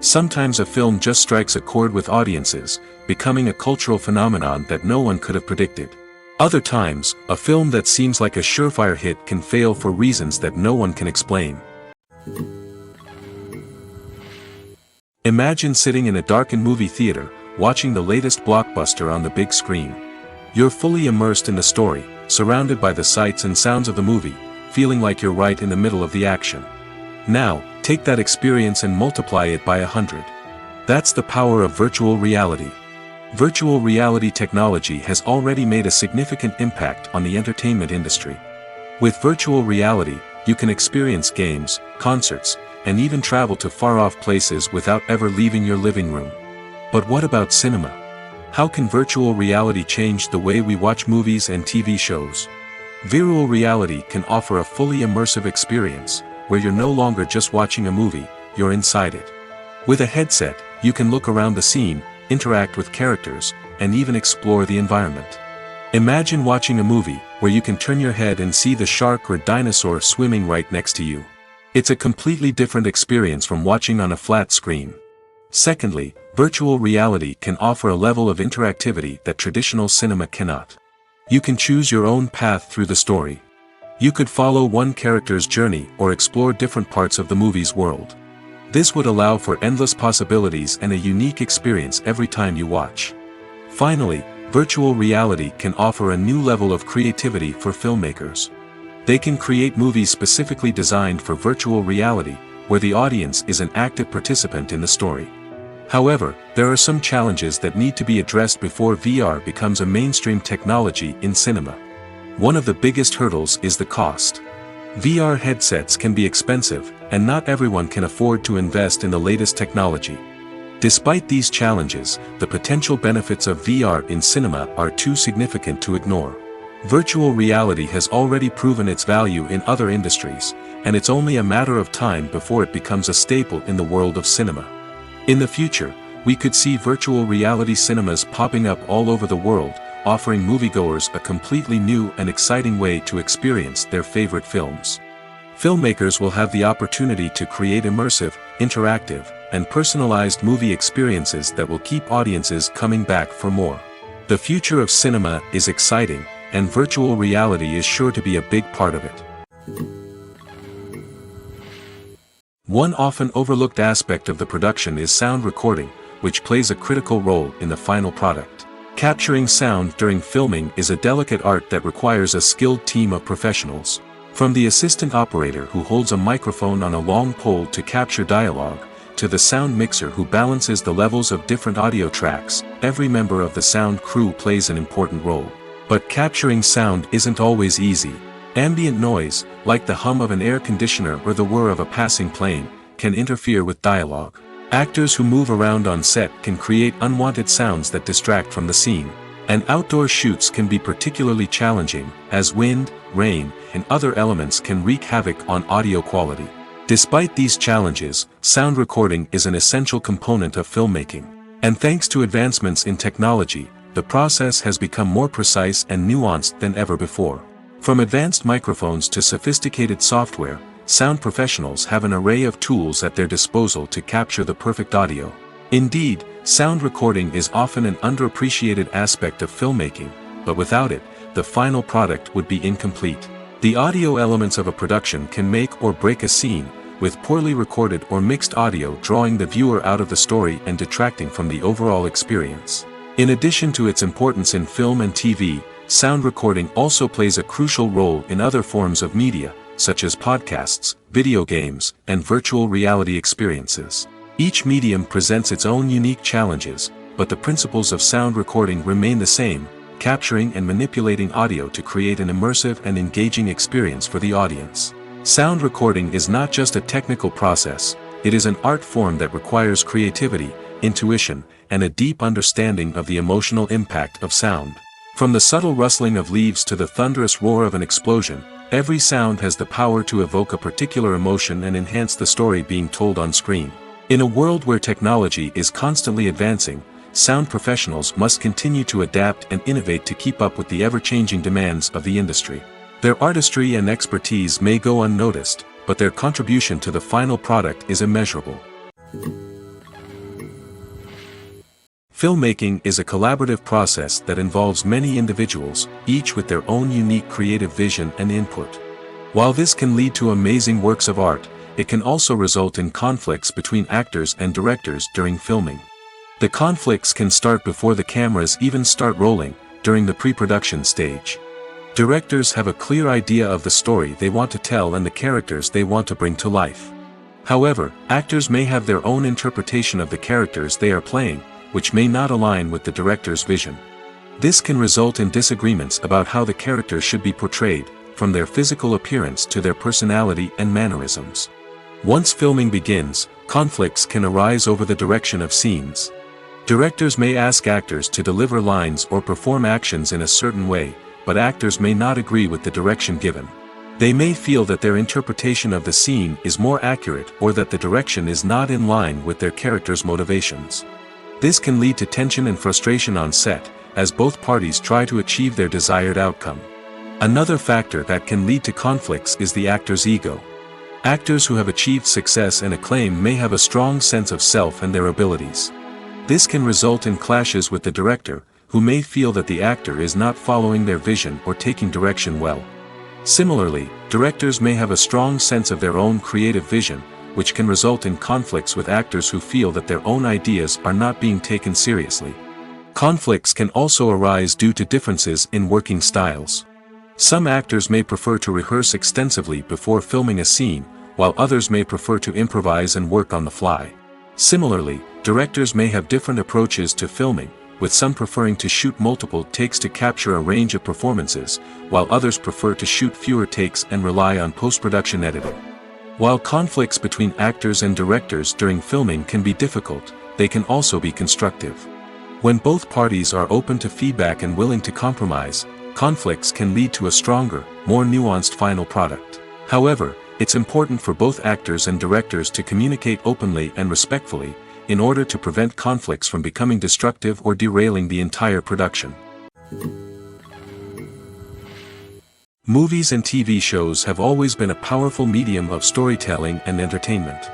Sometimes a film just strikes a chord with audiences, becoming a cultural phenomenon that no one could have predicted. Other times, a film that seems like a surefire hit can fail for reasons that no one can explain. Imagine sitting in a darkened movie theater, watching the latest blockbuster on the big screen. You're fully immersed in the story, surrounded by the sights and sounds of the movie, feeling like you're right in the middle of the action. Now, take that experience and multiply it by 100. That's the power of virtual reality. Virtual reality technology has already made a significant impact on the entertainment industry. With virtual reality, you can experience games, concerts, and even travel to far-off places without ever leaving your living room. But what about cinema? How can virtual reality change the way we watch movies and TV shows? Virtual reality can offer a fully immersive experience, where you're no longer just watching a movie, you're inside it. With a headset, you can look around the scene, interact with characters, and even explore the environment. Imagine watching a movie, where you can turn your head and see the shark or dinosaur swimming right next to you. It's a completely different experience from watching on a flat screen. Secondly, virtual reality can offer a level of interactivity that traditional cinema cannot. You can choose your own path through the story. You could follow one character's journey or explore different parts of the movie's world. This would allow for endless possibilities and a unique experience every time you watch. Finally, virtual reality can offer a new level of creativity for filmmakers. They can create movies specifically designed for virtual reality, where the audience is an active participant in the story. However, there are some challenges that need to be addressed before VR becomes a mainstream technology in cinema. One of the biggest hurdles is the cost. VR headsets can be expensive, and not everyone can afford to invest in the latest technology. Despite these challenges, the potential benefits of VR in cinema are too significant to ignore. Virtual reality has already proven its value in other industries, and it's only a matter of time before it becomes a staple in the world of cinema. In the future, we could see virtual reality cinemas popping up all over the world, offering moviegoers a completely new and exciting way to experience their favorite films. Filmmakers will have the opportunity to create immersive, interactive, and personalized movie experiences that will keep audiences coming back for more. The future of cinema is exciting, and virtual reality is sure to be a big part of it. One often overlooked aspect of the production is sound recording, which plays a critical role in the final product. Capturing sound during filming is a delicate art that requires a skilled team of professionals. From the assistant operator who holds a microphone on a long pole to capture dialogue, to the sound mixer who balances the levels of different audio tracks, every member of the sound crew plays an important role. But capturing sound isn't always easy. Ambient noise, like the hum of an air conditioner or the whir of a passing plane, can interfere with dialogue. Actors who move around on set can create unwanted sounds that distract from the scene. And outdoor shoots can be particularly challenging, as wind, rain, and other elements can wreak havoc on audio quality. Despite these challenges, sound recording is an essential component of filmmaking. And thanks to advancements in technology, the process has become more precise and nuanced than ever before. From advanced microphones to sophisticated software, sound professionals have an array of tools at their disposal to capture the perfect audio. Indeed, sound recording is often an underappreciated aspect of filmmaking, but without it, the final product would be incomplete. The audio elements of a production can make or break a scene, with poorly recorded or mixed audio drawing the viewer out of the story and detracting from the overall experience. In addition to its importance in film and TV, sound recording also plays a crucial role in other forms of media, such as podcasts, video games, and virtual reality experiences. Each medium presents its own unique challenges, but the principles of sound recording remain the same, capturing and manipulating audio to create an immersive and engaging experience for the audience. Sound recording is not just a technical process, it is an art form that requires creativity, intuition, and a deep understanding of the emotional impact of sound. From the subtle rustling of leaves to the thunderous roar of an explosion, every sound has the power to evoke a particular emotion and enhance the story being told on screen. In a world where technology is constantly advancing, sound professionals must continue to adapt and innovate to keep up with the ever-changing demands of the industry. Their artistry and expertise may go unnoticed, but their contribution to the final product is immeasurable. Filmmaking is a collaborative process that involves many individuals, each with their own unique creative vision and input. While this can lead to amazing works of art, it can also result in conflicts between actors and directors during filming. The conflicts can start before the cameras even start rolling, during the pre-production stage. Directors have a clear idea of the story they want to tell and the characters they want to bring to life. However, actors may have their own interpretation of the characters they are playing, which may not align with the director's vision. This can result in disagreements about how the characters should be portrayed, from their physical appearance to their personality and mannerisms. Once filming begins, conflicts can arise over the direction of scenes. Directors may ask actors to deliver lines or perform actions in a certain way, but actors may not agree with the direction given. They may feel that their interpretation of the scene is more accurate or that the direction is not in line with their character's motivations. This can lead to tension and frustration on set, as both parties try to achieve their desired outcome. Another factor that can lead to conflicts is the actor's ego. Actors who have achieved success and acclaim may have a strong sense of self and their abilities. This can result in clashes with the director, who may feel that the actor is not following their vision or taking direction well. Similarly, directors may have a strong sense of their own creative vision, which can result in conflicts with actors who feel that their own ideas are not being taken seriously. Conflicts can also arise due to differences in working styles. Some actors may prefer to rehearse extensively before filming a scene, while others may prefer to improvise and work on the fly. Similarly, directors may have different approaches to filming, with some preferring to shoot multiple takes to capture a range of performances, while others prefer to shoot fewer takes and rely on post-production editing. While conflicts between actors and directors during filming can be difficult, they can also be constructive. When both parties are open to feedback and willing to compromise, conflicts can lead to a stronger, more nuanced final product. However, it's important for both actors and directors to communicate openly and respectfully, in order to prevent conflicts from becoming destructive or derailing the entire production. Movies and TV shows have always been a powerful medium of storytelling and entertainment.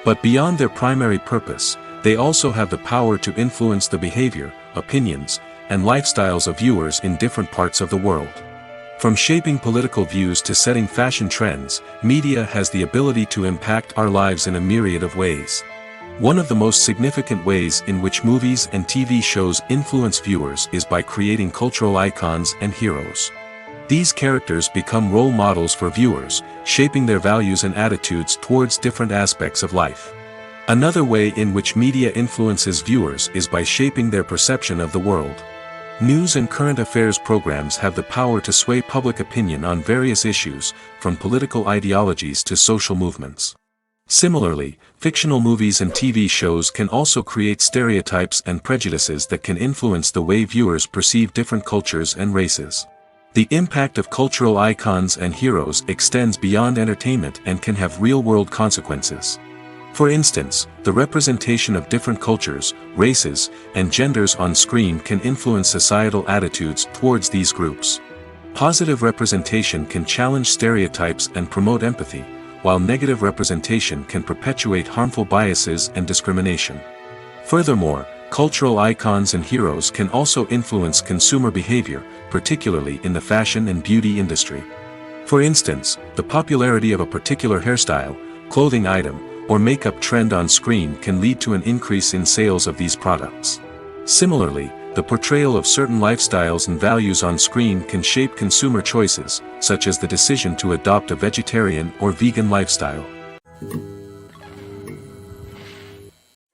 But beyond their primary purpose, they also have the power to influence the behavior, opinions, and lifestyles of viewers in different parts of the world. From shaping political views to setting fashion trends, media has the ability to impact our lives in a myriad of ways. One of the most significant ways in which movies and TV shows influence viewers is by creating cultural icons and heroes. These characters become role models for viewers, shaping their values and attitudes towards different aspects of life. Another way in which media influences viewers is by shaping their perception of the world. News and current affairs programs have the power to sway public opinion on various issues, from political ideologies to social movements. Similarly, fictional movies and TV shows can also create stereotypes and prejudices that can influence the way viewers perceive different cultures and races. The impact of cultural icons and heroes extends beyond entertainment and can have real-world consequences. For instance, the representation of different cultures, races, and genders on screen can influence societal attitudes towards these groups. Positive representation can challenge stereotypes and promote empathy, while negative representation can perpetuate harmful biases and discrimination. Furthermore, cultural icons and heroes can also influence consumer behavior, particularly in the fashion and beauty industry. For instance, the popularity of a particular hairstyle, clothing item, or makeup trend on screen can lead to an increase in sales of these products. Similarly, the portrayal of certain lifestyles and values on screen can shape consumer choices, such as the decision to adopt a vegetarian or vegan lifestyle.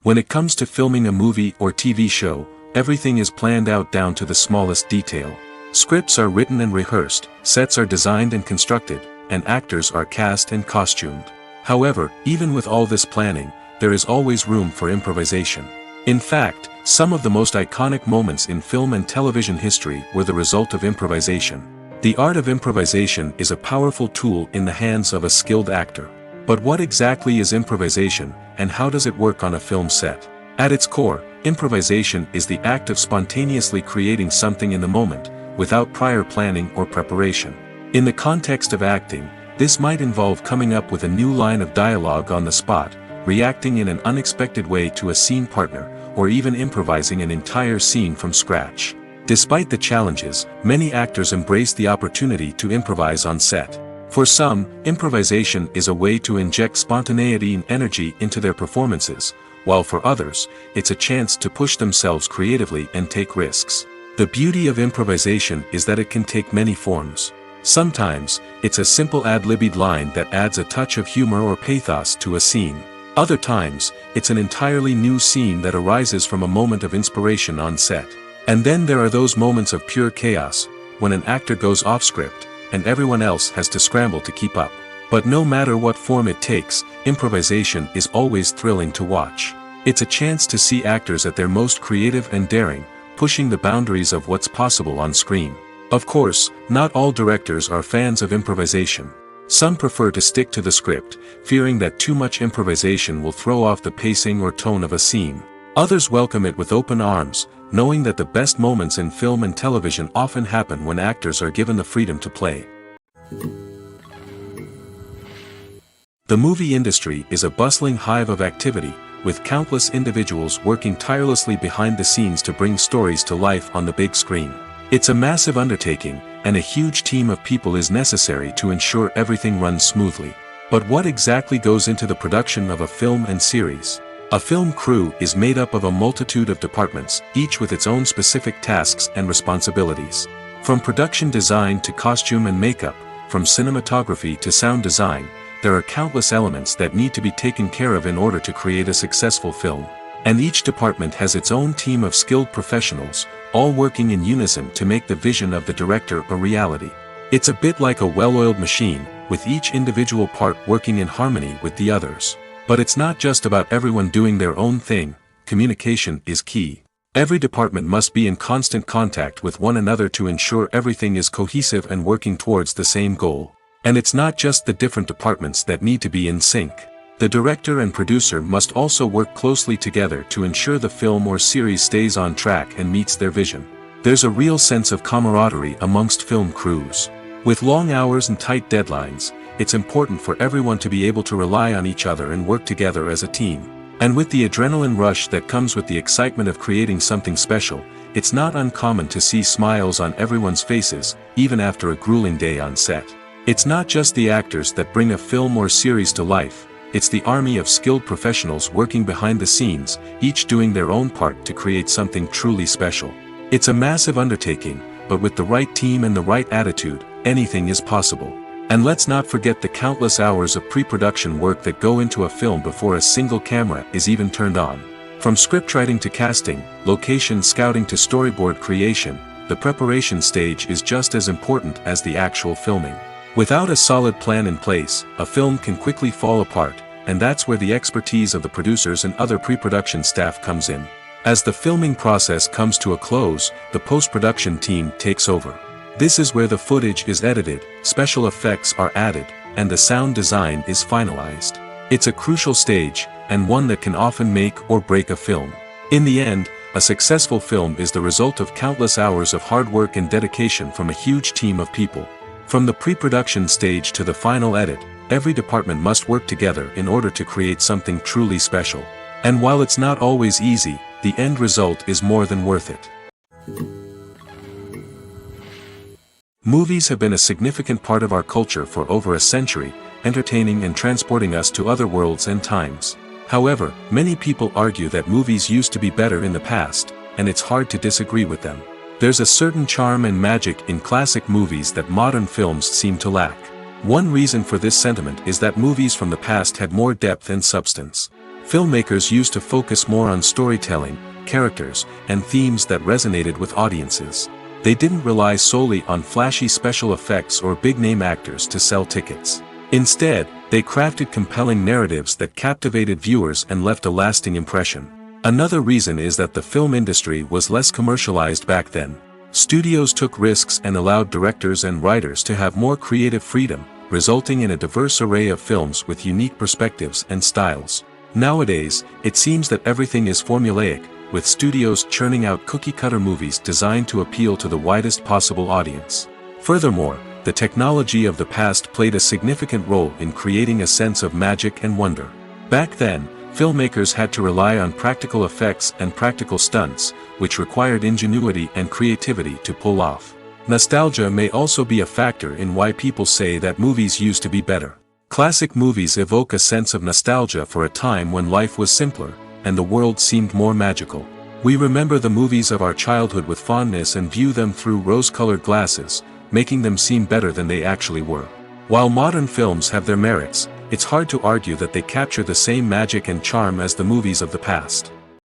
When it comes to filming a movie or TV show, everything is planned out down to the smallest detail. Scripts are written and rehearsed, sets are designed and constructed, and actors are cast and costumed. However, even with all this planning, there is always room for improvisation. In fact, some of the most iconic moments in film and television history were the result of improvisation. The art of improvisation is a powerful tool in the hands of a skilled actor. But what exactly is improvisation, and how does it work on a film set? At its core, improvisation is the act of spontaneously creating something in the moment, without prior planning or preparation. In the context of acting, this might involve coming up with a new line of dialogue on the spot, reacting in an unexpected way to a scene partner, or even improvising an entire scene from scratch. Despite the challenges, many actors embrace the opportunity to improvise on set. For some, improvisation is a way to inject spontaneity and energy into their performances, while for others, it's a chance to push themselves creatively and take risks. The beauty of improvisation is that it can take many forms. Sometimes, it's a simple ad-libbed line that adds a touch of humor or pathos to a scene. Other times, it's an entirely new scene that arises from a moment of inspiration on set. And then there are those moments of pure chaos, when an actor goes off script, and everyone else has to scramble to keep up. But no matter what form it takes, improvisation is always thrilling to watch. It's a chance to see actors at their most creative and daring, pushing the boundaries of what's possible on screen. Of course, not all directors are fans of improvisation. Some prefer to stick to the script, fearing that too much improvisation will throw off the pacing or tone of a scene. Others welcome it with open arms, knowing that the best moments in film and television often happen when actors are given the freedom to play. The movie industry is a bustling hive of activity, with countless individuals working tirelessly behind the scenes to bring stories to life on the big screen. It's a massive undertaking, and a huge team of people is necessary to ensure everything runs smoothly. But what exactly goes into the production of a film and series? A film crew is made up of a multitude of departments, each with its own specific tasks and responsibilities. From production design to costume and makeup, from cinematography to sound design, there are countless elements that need to be taken care of in order to create a successful film. And each department has its own team of skilled professionals, all working in unison to make the vision of the director a reality. It's a bit like a well-oiled machine, with each individual part working in harmony with the others. But it's not just about everyone doing their own thing. Communication is key. Every department must be in constant contact with one another to ensure everything is cohesive and working towards the same goal. And it's not just the different departments that need to be in sync. The director and producer must also work closely together to ensure the film or series stays on track and meets their vision. There's a real sense of camaraderie amongst film crews. With long hours and tight deadlines, it's important for everyone to be able to rely on each other and work together as a team. And with the adrenaline rush that comes with the excitement of creating something special, it's not uncommon to see smiles on everyone's faces, even after a grueling day on set. It's not just the actors that bring a film or series to life, it's the army of skilled professionals working behind the scenes, each doing their own part to create something truly special. It's a massive undertaking, but with the right team and the right attitude, anything is possible. And let's not forget the countless hours of pre-production work that go into a film before a single camera is even turned on. From scriptwriting to casting, location scouting to storyboard creation, the preparation stage is just as important as the actual filming. Without a solid plan in place, a film can quickly fall apart, and that's where the expertise of the producers and other pre-production staff comes in. As the filming process comes to a close, the post-production team takes over. This is where the footage is edited, special effects are added, and the sound design is finalized. It's a crucial stage, and one that can often make or break a film. In the end, a successful film is the result of countless hours of hard work and dedication from a huge team of people. From the pre-production stage to the final edit, every department must work together in order to create something truly special. And while it's not always easy, the end result is more than worth it. Movies have been a significant part of our culture for over a century, entertaining and transporting us to other worlds and times. However, many people argue that movies used to be better in the past, and it's hard to disagree with them. There's a certain charm and magic in classic movies that modern films seem to lack. One reason for this sentiment is that movies from the past had more depth and substance. Filmmakers used to focus more on storytelling, characters, and themes that resonated with audiences. They didn't rely solely on flashy special effects or big-name actors to sell tickets. Instead, they crafted compelling narratives that captivated viewers and left a lasting impression. Another reason is that the film industry was less commercialized back then. Studios took risks and allowed directors and writers to have more creative freedom, resulting in a diverse array of films with unique perspectives and styles. Nowadays, it seems that everything is formulaic, with studios churning out cookie-cutter movies designed to appeal to the widest possible audience. Furthermore, the technology of the past played a significant role in creating a sense of magic and wonder. Back then, filmmakers had to rely on practical effects and practical stunts, which required ingenuity and creativity to pull off. Nostalgia may also be a factor in why people say that movies used to be better. Classic movies evoke a sense of nostalgia for a time when life was simpler, and the world seemed more magical. We remember the movies of our childhood with fondness and view them through rose-colored glasses, making them seem better than they actually were. While modern films have their merits, it's hard to argue that they capture the same magic and charm as the movies of the past.